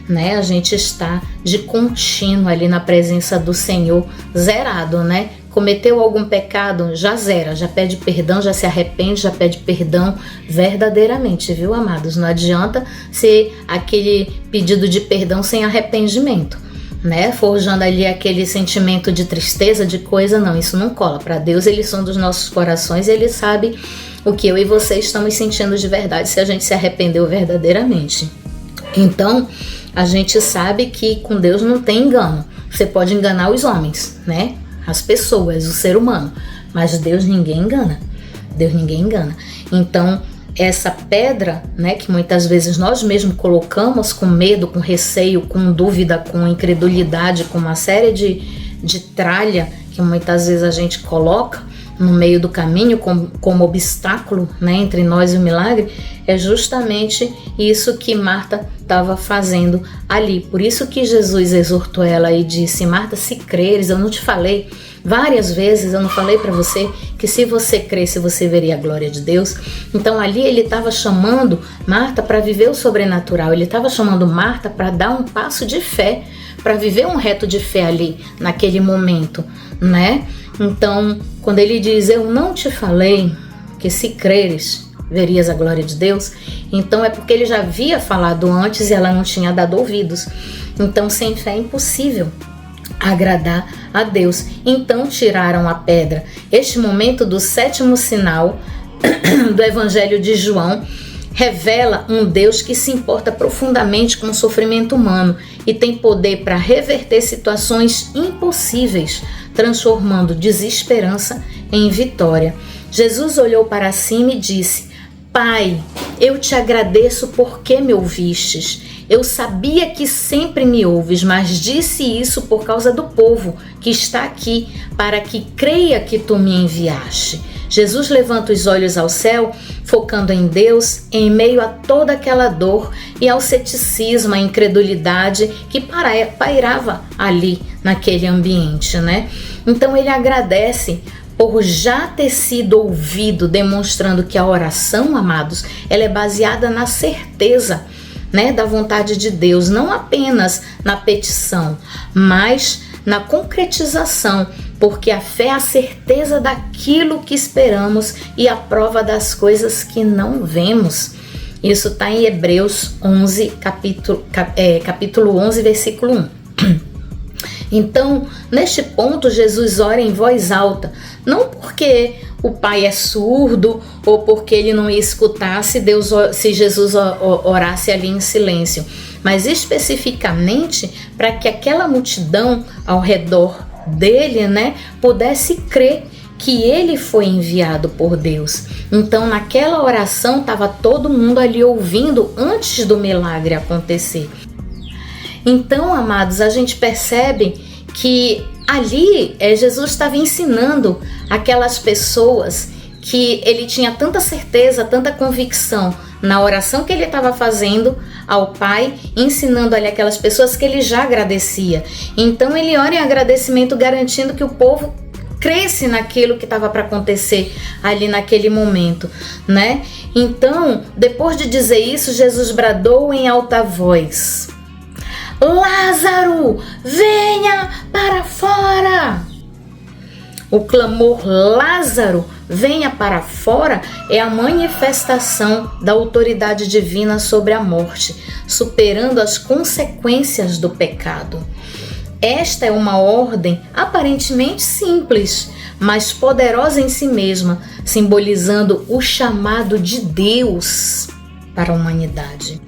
né? A gente está de contínuo ali na presença do Senhor, zerado, né? cometeu algum pecado, já zera, já pede perdão, já se arrepende, já pede perdão verdadeiramente, viu, amados? Não adianta ser aquele pedido de perdão sem arrependimento, né? Forjando ali aquele sentimento de tristeza, de coisa, não, isso não cola. Para Deus, Ele sonda os nossos corações e Ele sabe o que eu e você estamos sentindo de verdade, se a gente se arrependeu verdadeiramente. Então, a gente sabe que com Deus não tem engano. Você pode enganar os homens, né? As pessoas, o ser humano, mas Deus ninguém engana. Deus ninguém engana. Então, essa pedra, né, que muitas vezes nós mesmos colocamos com medo, com receio, com dúvida, com incredulidade, com uma série de tralha que muitas vezes a gente coloca no meio do caminho como obstáculo, né, entre nós e o milagre, é justamente isso que Marta estava fazendo ali. Por isso que Jesus exortou ela e disse: Marta, se creres, eu não te falei várias vezes, eu não falei para você que se você cresce você veria a glória de Deus? Então ali ele estava chamando Marta para viver o sobrenatural, ele estava chamando Marta para dar um passo de fé, para viver um reto de fé ali naquele momento, né? Então, quando ele diz: eu não te falei que se creres verias a glória de Deus, então é porque ele já havia falado antes e ela não tinha dado ouvidos. Então, sem fé é impossível agradar a Deus. Então tiraram a pedra. Este momento do 7º sinal do Evangelho de João revela um Deus que se importa profundamente com o sofrimento humano e tem poder para reverter situações impossíveis, transformando desesperança em vitória. Jesus olhou para cima e disse: Pai, eu te agradeço porque me ouvistes. Eu sabia que sempre me ouves, mas disse isso por causa do povo que está aqui, para que creia que tu me enviaste. Jesus levanta os olhos ao céu, focando em Deus, em meio a toda aquela dor e ao ceticismo, à incredulidade que pairava ali naquele ambiente, né? Então ele agradece por já ter sido ouvido, demonstrando que a oração, amados, ela é baseada na certeza, né, da vontade de Deus, não apenas na petição, mas na concretização, porque a fé é a certeza daquilo que esperamos e a prova das coisas que não vemos. Isso está em Hebreus 11, capítulo 11, versículo 1. Então, neste ponto, Jesus ora em voz alta, não porque o Pai é surdo ou porque ele não ia escutar se Jesus orasse ali em silêncio, mas especificamente para que aquela multidão ao redor dele, né, pudesse crer que ele foi enviado por Deus. Então, naquela oração, estava todo mundo ali ouvindo antes do milagre acontecer. Então, amados, a gente percebe que ali Jesus estava ensinando aquelas pessoas que ele tinha tanta certeza, tanta convicção na oração que ele estava fazendo ao Pai, ensinando ali aquelas pessoas que ele já agradecia. Então ele ora em agradecimento, garantindo que o povo cresce naquilo que estava para acontecer ali naquele momento, né? Então, depois de dizer isso, Jesus bradou em alta voz: Lázaro, venha para fora! O clamor Lázaro, venha para fora, é a manifestação da autoridade divina sobre a morte, superando as consequências do pecado. Esta é uma ordem aparentemente simples, mas poderosa em si mesma, simbolizando o chamado de Deus para a humanidade.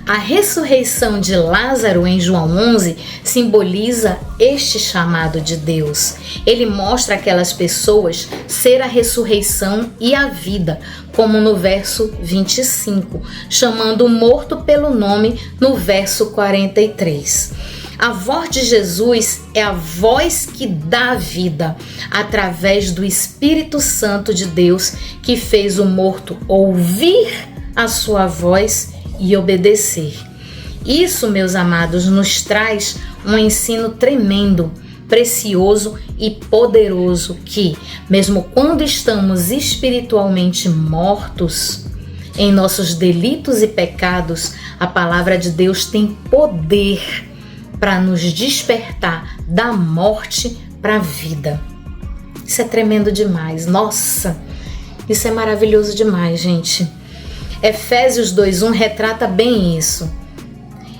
A ressurreição de Lázaro em João 11 simboliza este chamado de Deus. Ele mostra aquelas pessoas ser a ressurreição e a vida, como no verso 25, chamando o morto pelo nome no verso 43. A voz de Jesus é a voz que dá vida, através do Espírito Santo de Deus, que fez o morto ouvir a sua voz e obedecer. Isso, meus amados, nos traz um ensino tremendo, precioso e poderoso que, mesmo quando estamos espiritualmente mortos em nossos delitos e pecados, a palavra de Deus tem poder para nos despertar da morte para a vida. Isso é tremendo demais. Nossa, isso é maravilhoso demais, gente. Efésios 2:1 retrata bem isso.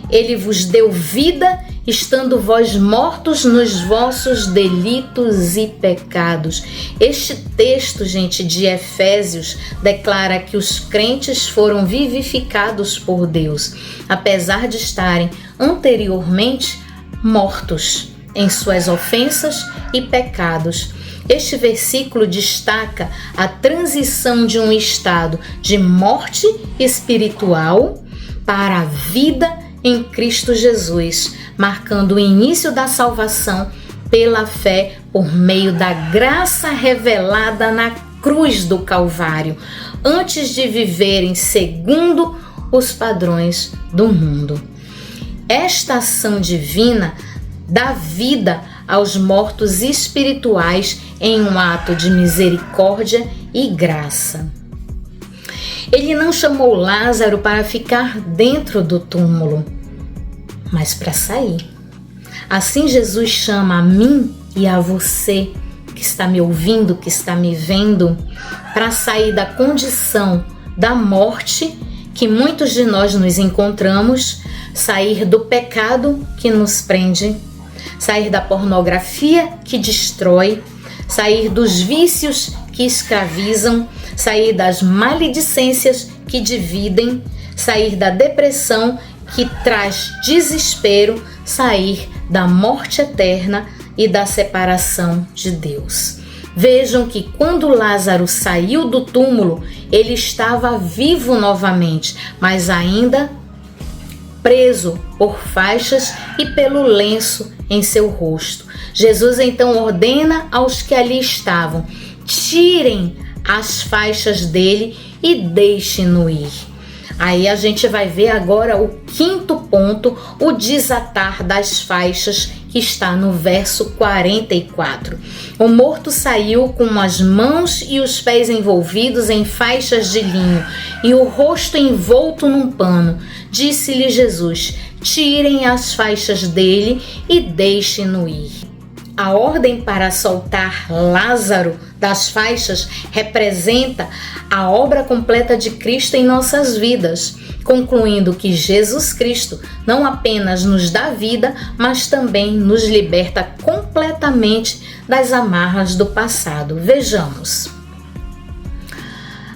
Ele vos deu vida, estando vós mortos nos vossos delitos e pecados. Este texto, gente, de Efésios declara que os crentes foram vivificados por Deus, apesar de estarem anteriormente mortos em suas ofensas e pecados. Este versículo destaca a transição de um estado de morte espiritual para a vida em Cristo Jesus, marcando o início da salvação pela fé por meio da graça revelada na cruz do Calvário, antes de viverem segundo os padrões do mundo. Esta ação divina dá vida aos mortos espirituais em um ato de misericórdia e graça. Ele não chamou Lázaro para ficar dentro do túmulo, mas para sair. Assim Jesus chama a mim e a você que está me ouvindo, que está me vendo, para sair da condição da morte que muitos de nós nos encontramos, sair do pecado que nos prende, sair da pornografia que destrói, sair dos vícios que escravizam, sair das maledicências que dividem, sair da depressão que traz desespero, sair da morte eterna e da separação de Deus. Vejam que quando Lázaro saiu do túmulo, ele estava vivo novamente, mas ainda preso por faixas e pelo lenço em seu rosto. Jesus então ordena aos que ali estavam: tirem as faixas dele e deixem-no ir. Aí a gente vai ver agora o quinto ponto, o desatar das faixas, que está no verso 44. O morto saiu com as mãos e os pés envolvidos em faixas de linho e o rosto envolto num pano. Disse-lhe Jesus: tirem as faixas dele e deixem-no ir. A ordem para soltar Lázaro das faixas representa a obra completa de Cristo em nossas vidas, concluindo que Jesus Cristo não apenas nos dá vida, mas também nos liberta completamente das amarras do passado. Vejamos.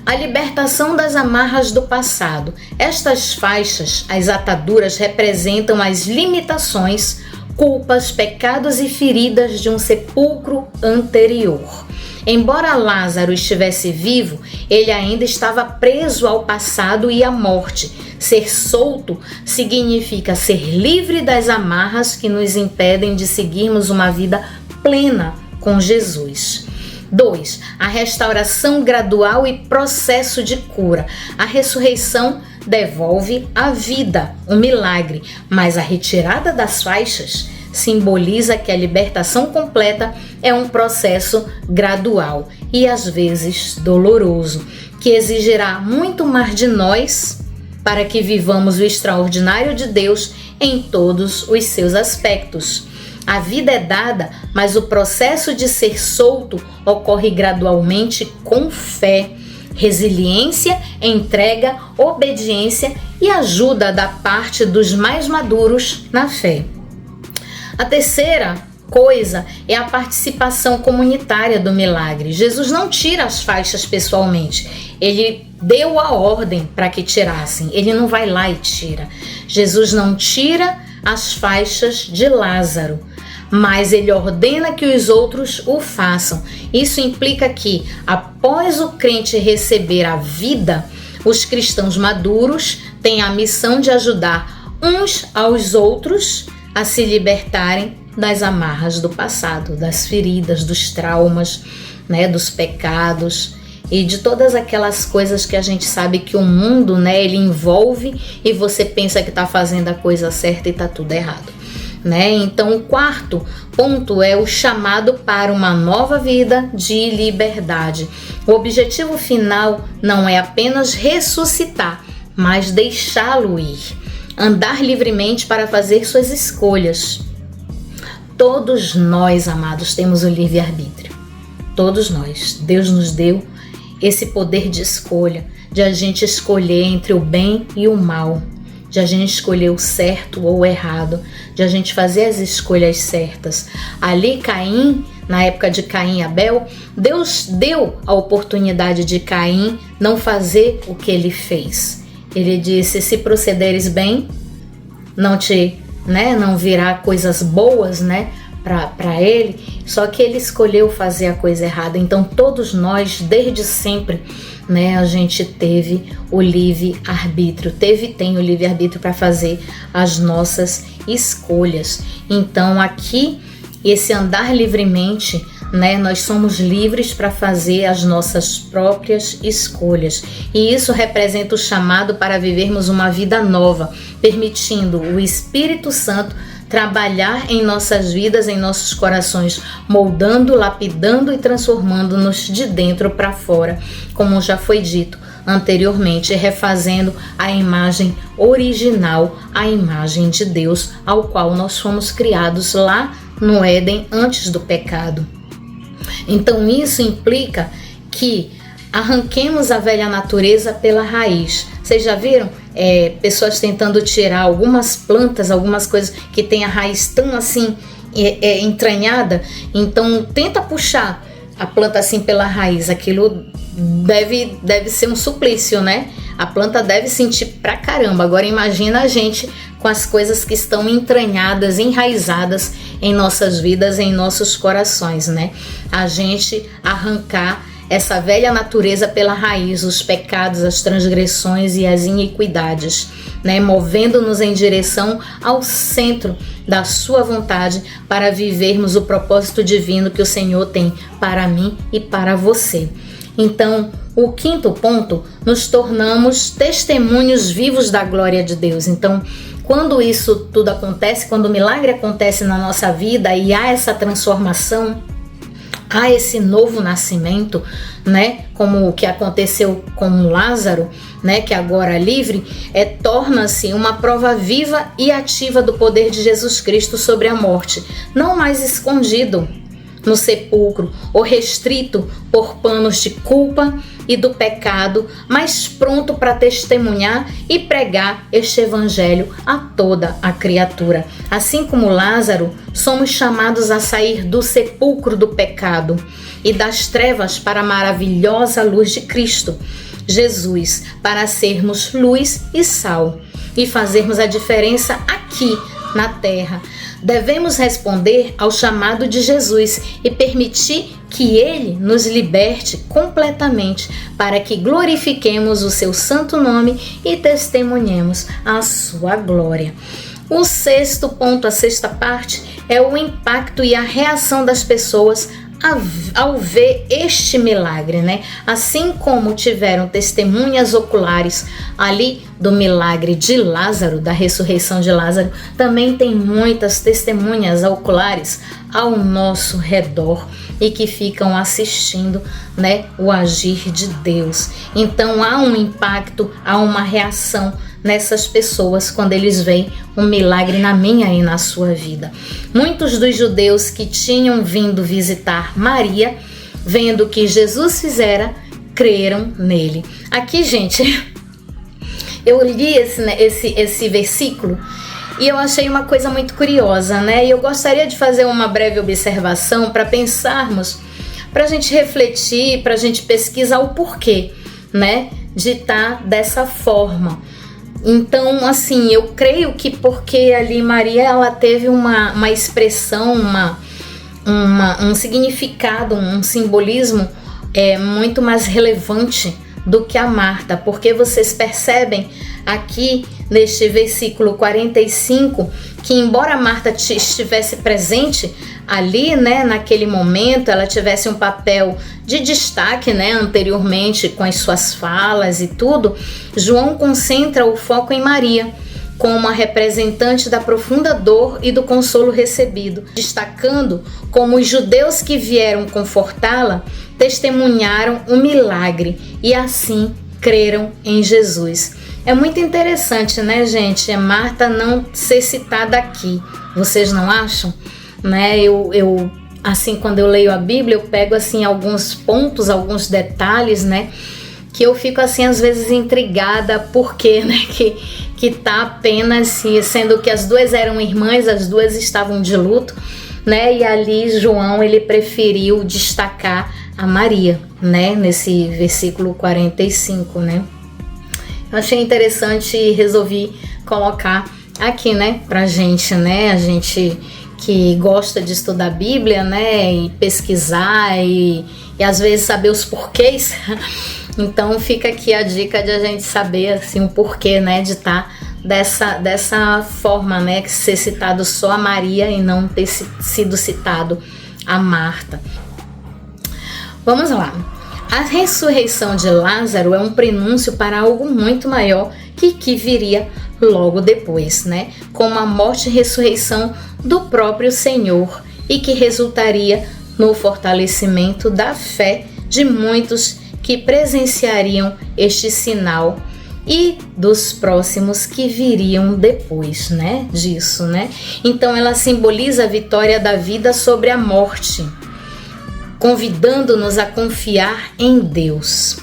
A libertação das amarras do passado. Estas faixas, as ataduras, representam as limitações, culpas, pecados e feridas de um sepulcro anterior. Embora Lázaro estivesse vivo, ele ainda estava preso ao passado e à morte. Ser solto significa ser livre das amarras que nos impedem de seguirmos uma vida plena com Jesus. 2. A restauração gradual e processo de cura. A ressurreição devolve a vida, um milagre, mas a retirada das faixas simboliza que a libertação completa é um processo gradual e às vezes doloroso, que exigirá muito mais de nós para que vivamos o extraordinário de Deus em todos os seus aspectos. A vida é dada, mas o processo de ser solto ocorre gradualmente com fé, resiliência, entrega, obediência e ajuda da parte dos mais maduros na fé. A terceira coisa é a participação comunitária do milagre. Jesus não tira as faixas pessoalmente. Ele deu a ordem para que tirassem. Ele não vai lá e tira. Jesus não tira as faixas de Lázaro, mas ele ordena que os outros o façam. Isso implica que, após o crente receber a vida, os cristãos maduros têm a missão de ajudar uns aos outros a se libertarem das amarras do passado, das feridas, dos traumas, dos pecados e de todas aquelas coisas que a gente sabe que o mundo, ele envolve e você pensa que está fazendo a coisa certa e está tudo errado. Então, o quarto ponto é o chamado para uma nova vida de liberdade. O objetivo final não é apenas ressuscitar, mas deixá-lo ir. Andar livremente para fazer suas escolhas. Todos nós, amados, temos o livre-arbítrio. Todos nós. Deus nos deu esse poder de escolha, de a gente escolher entre o bem e o mal, de a gente escolher o certo ou o errado, de a gente fazer as escolhas certas. Ali Caim, na época de Caim e Abel, Deus deu a oportunidade de Caim não fazer o que ele fez. Ele disse: se procederes bem, não virá coisas boas, para ele. Só que ele escolheu fazer a coisa errada. Então todos nós, desde sempre, a gente teve o livre-arbítrio, tem o livre-arbítrio para fazer as nossas escolhas. Então aqui, esse andar livremente, nós somos livres para fazer as nossas próprias escolhas. E isso representa o chamado para vivermos uma vida nova, permitindo o Espírito Santo trabalhar em nossas vidas, em nossos corações, moldando, lapidando e transformando-nos de dentro para fora, como já foi dito anteriormente, refazendo a imagem original, a imagem de Deus, ao qual nós fomos criados lá no Éden antes do pecado. Então isso implica que arranquemos a velha natureza pela raiz. Vocês já viram pessoas tentando tirar algumas plantas, algumas coisas que tem a raiz tão assim entranhada? Então tenta puxar a planta assim pela raiz. Aquilo deve ser um suplício, A planta deve sentir pra caramba. Agora imagina a gente com as coisas que estão entranhadas, enraizadas em nossas vidas, em nossos corações, A gente arrancar essa velha natureza pela raiz, os pecados, as transgressões e as iniquidades, movendo-nos em direção ao centro da sua vontade para vivermos o propósito divino que o Senhor tem para mim e para você. Então, o quinto ponto, nos tornamos testemunhos vivos da glória de Deus. Então, quando isso tudo acontece, quando o milagre acontece na nossa vida e há essa transformação, há esse novo nascimento, como o que aconteceu com Lázaro, que agora livre, torna-se uma prova viva e ativa do poder de Jesus Cristo sobre a morte, não mais escondido no sepulcro ou restrito por panos de culpa e do pecado, mas pronto para testemunhar e pregar este evangelho a toda a criatura. Assim como Lázaro, somos chamados a sair do sepulcro do pecado e das trevas para a maravilhosa luz de Cristo Jesus, para sermos luz e sal e fazermos a diferença aqui na terra. Devemos responder ao chamado de Jesus e permitir que Ele nos liberte completamente para que glorifiquemos o seu santo nome e testemunhemos a sua glória. O sexto ponto, a sexta parte, é o impacto e a reação das pessoas ao ver este milagre, Assim como tiveram testemunhas oculares ali do milagre de Lázaro, da ressurreição de Lázaro, também tem muitas testemunhas oculares ao nosso redor e que ficam assistindo, o agir de Deus. Então há um impacto, há uma reação nessas pessoas quando eles veem um milagre na minha e na sua vida. Muitos dos judeus que tinham vindo visitar Maria, vendo o que Jesus fizera, creram nele. Aqui, gente, eu li esse versículo e eu achei uma coisa muito curiosa, E eu gostaria de fazer uma breve observação para pensarmos, para a gente refletir, para a gente pesquisar o porquê, de estar dessa forma. Então, assim, eu creio que porque ali Maria, ela teve uma expressão, um significado, um simbolismo muito mais relevante do que a Marta, porque vocês percebem aqui neste versículo 45 que embora Marta estivesse presente ali, naquele momento, ela tivesse um papel de destaque, anteriormente com as suas falas e tudo, João concentra o foco em Maria como a representante da profunda dor e do consolo recebido, destacando como os judeus que vieram confortá-la testemunharam o milagre e assim creram em Jesus. É muito interessante, gente? Marta não ser citada aqui. Vocês não acham? Eu assim, quando eu leio a Bíblia, eu pego assim alguns pontos, alguns detalhes, né, que eu fico assim às vezes intrigada, porque, né, que tá apenas, sendo que as duas eram irmãs, as duas estavam de luto, né, e ali João, ele preferiu destacar a Maria, né, nesse versículo 45, né. Eu achei interessante e resolvi colocar aqui, né, pra gente, né, a gente que gosta de estudar a Bíblia, né, e pesquisar e às vezes saber os porquês. Então fica aqui a dica de a gente saber assim o porquê, né, de estar dessa forma, né, que ser citado só a Maria e não ter sido citado a Marta. Vamos lá. A ressurreição de Lázaro é um prenúncio para algo muito maior que viria logo depois, né? Como a morte e ressurreição do próprio Senhor e que resultaria no fortalecimento da fé de muitos que presenciariam este sinal e dos próximos que viriam depois, né? Disso, né? Então ela simboliza a vitória da vida sobre a morte, convidando-nos a confiar em Deus,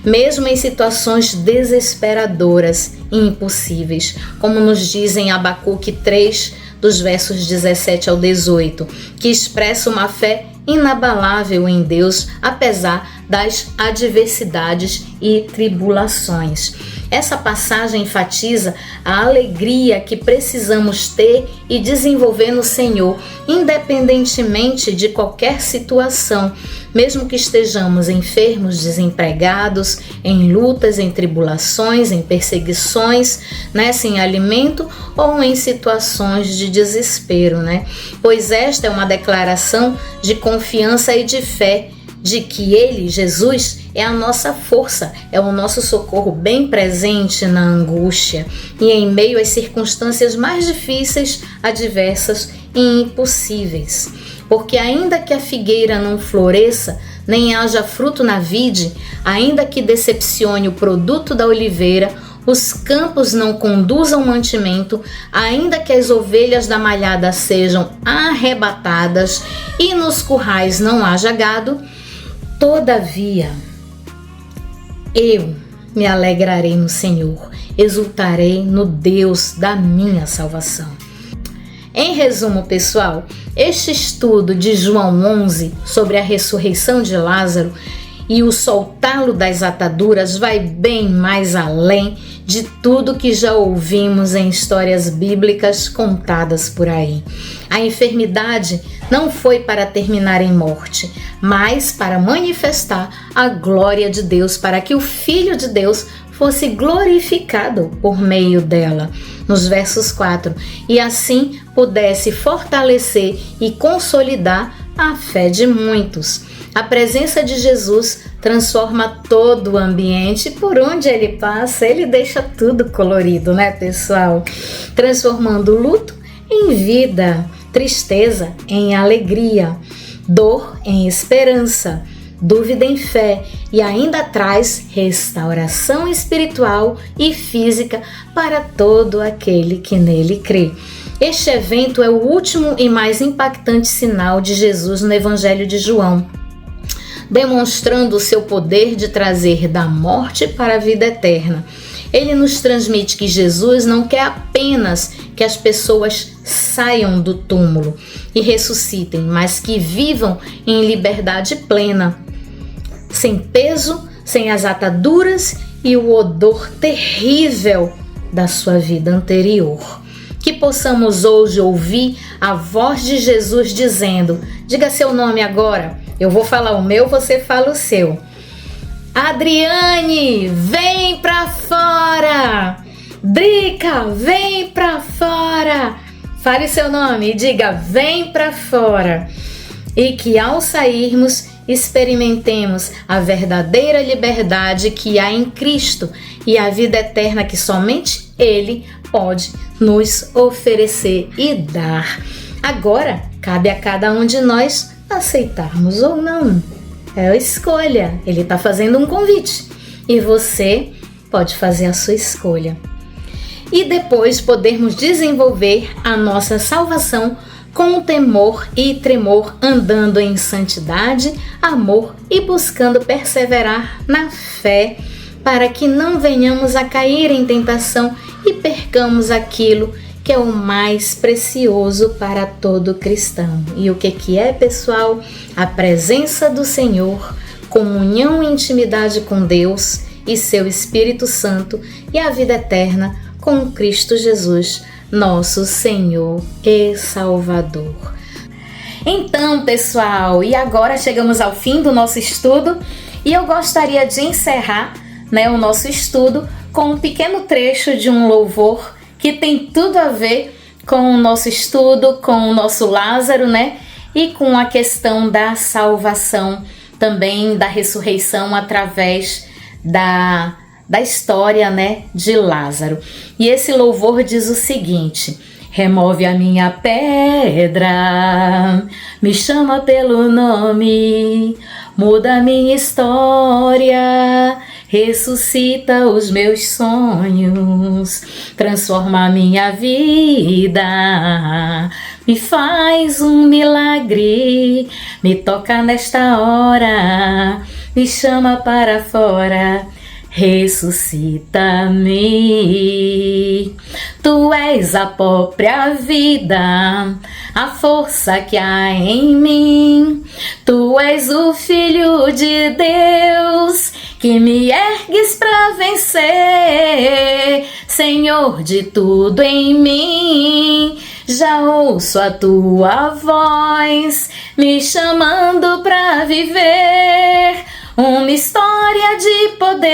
mesmo em situações desesperadoras e impossíveis, como nos diz em Abacuque 3, dos versos 17 ao 18, que expressa uma fé inabalável em Deus, apesar das adversidades e tribulações. Essa passagem enfatiza a alegria que precisamos ter e desenvolver no Senhor, independentemente de qualquer situação, mesmo que estejamos enfermos, desempregados, em lutas, em tribulações, em perseguições, né, sem alimento ou em situações de desespero, né? Pois esta é uma declaração de confiança e de fé de que Ele, Jesus, é a nossa força, é o nosso socorro bem presente na angústia e em meio às circunstâncias mais difíceis, adversas e impossíveis. Porque ainda que a figueira não floresça, nem haja fruto na vide, ainda que decepcione o produto da oliveira, os campos não conduzam mantimento, ainda que as ovelhas da malhada sejam arrebatadas e nos currais não haja gado, todavia, eu me alegrarei no Senhor, exultarei no Deus da minha salvação. Em resumo, pessoal, este estudo de João 11 sobre a ressurreição de Lázaro e o soltá-lo das ataduras vai bem mais além de tudo que já ouvimos em histórias bíblicas contadas por aí. A enfermidade não foi para terminar em morte, mas para manifestar a glória de Deus, para que o Filho de Deus fosse glorificado por meio dela, nos versos 4, e assim pudesse fortalecer e consolidar a fé de muitos. A presença de Jesus transforma todo o ambiente, por onde ele passa, ele deixa tudo colorido, né, pessoal? Transformando o luto em vida, tristeza em alegria, dor em esperança, dúvida em fé e ainda traz restauração espiritual e física para todo aquele que nele crê. Este evento é o último e mais impactante sinal de Jesus no Evangelho de João, demonstrando o seu poder de trazer da morte para a vida eterna. Ele nos transmite que Jesus não quer apenas que as pessoas saiam do túmulo e ressuscitem, mas que vivam em liberdade plena, sem peso, sem as ataduras e o odor terrível da sua vida anterior. Que possamos hoje ouvir a voz de Jesus dizendo: diga seu nome agora, eu vou falar o meu, você fala o seu. Adriane, vem pra fora! Drica, vem pra fora! Fale seu nome e diga: vem pra fora! E que ao sairmos experimentemos a verdadeira liberdade que há em Cristo e a vida eterna que somente Ele pode nos oferecer e dar. Agora, cabe a cada um de nós aceitarmos ou não. É a escolha. Ele está fazendo um convite e você pode fazer a sua escolha. E depois podermos desenvolver a nossa salvação com temor e tremor, andando em santidade, amor e buscando perseverar na fé, para que não venhamos a cair em tentação e percamos aquilo que é o mais precioso para todo cristão. E o que é, pessoal? A presença do Senhor, comunhão e intimidade com Deus e seu Espírito Santo e a vida eterna com Cristo Jesus, nosso Senhor e Salvador. Então, pessoal, e agora chegamos ao fim do nosso estudo e eu gostaria de encerrar, o nosso estudo com um pequeno trecho de um louvor que tem tudo a ver com o nosso estudo, com o nosso Lázaro, e com a questão da salvação, também da ressurreição através da história, de Lázaro. E esse louvor diz o seguinte: remove a minha pedra, me chama pelo nome, muda a minha história, ressuscita os meus sonhos, transforma a minha vida, me faz um milagre, me toca nesta hora, me chama para fora, ressuscita-me. Tu és a própria vida, a força que há em mim. Tu és o Filho de Deus, que me ergues para vencer. Senhor de tudo em mim, já ouço a tua voz, me chamando para viver uma história de poder.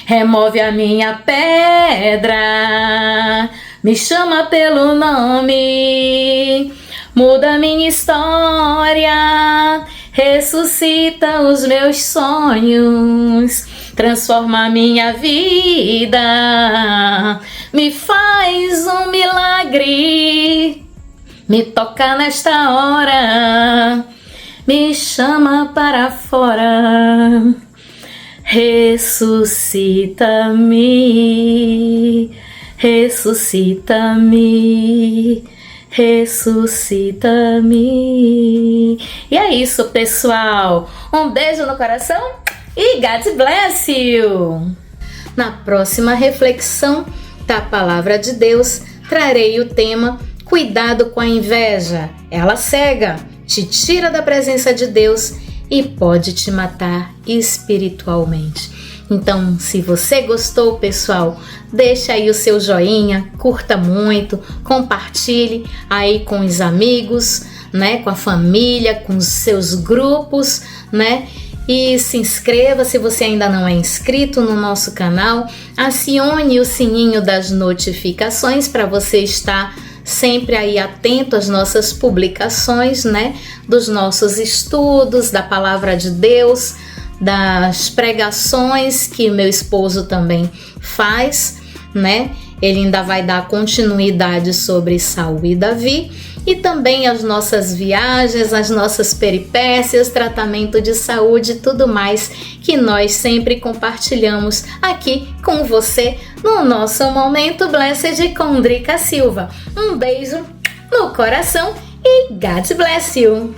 Remove a minha pedra, me chama pelo nome, muda a minha história, ressuscita os meus sonhos, transforma a minha vida, me faz um milagre, me toca nesta hora, me chama para fora, ressuscita-me, ressuscita-me, ressuscita-me. E é isso, pessoal. Um beijo no coração e God bless you! Na próxima reflexão da Palavra de Deus, trarei o tema Cuidado com a inveja. Ela cega, te tira da presença de Deus e pode te matar espiritualmente. Então, se você gostou, pessoal, deixa aí o seu joinha, curta muito, compartilhe aí com os amigos, com a família, com os seus grupos, E se inscreva se você ainda não é inscrito no nosso canal, acione o sininho das notificações para você estar sempre aí atento às nossas publicações, dos nossos estudos, da Palavra de Deus, das pregações que o meu esposo também faz, Ele ainda vai dar continuidade sobre Saul e Davi e também as nossas viagens, as nossas peripécias, tratamento de saúde e tudo mais que nós sempre compartilhamos aqui com você no nosso Momento Blessed com Drica Silva. Um beijo no coração e God bless you!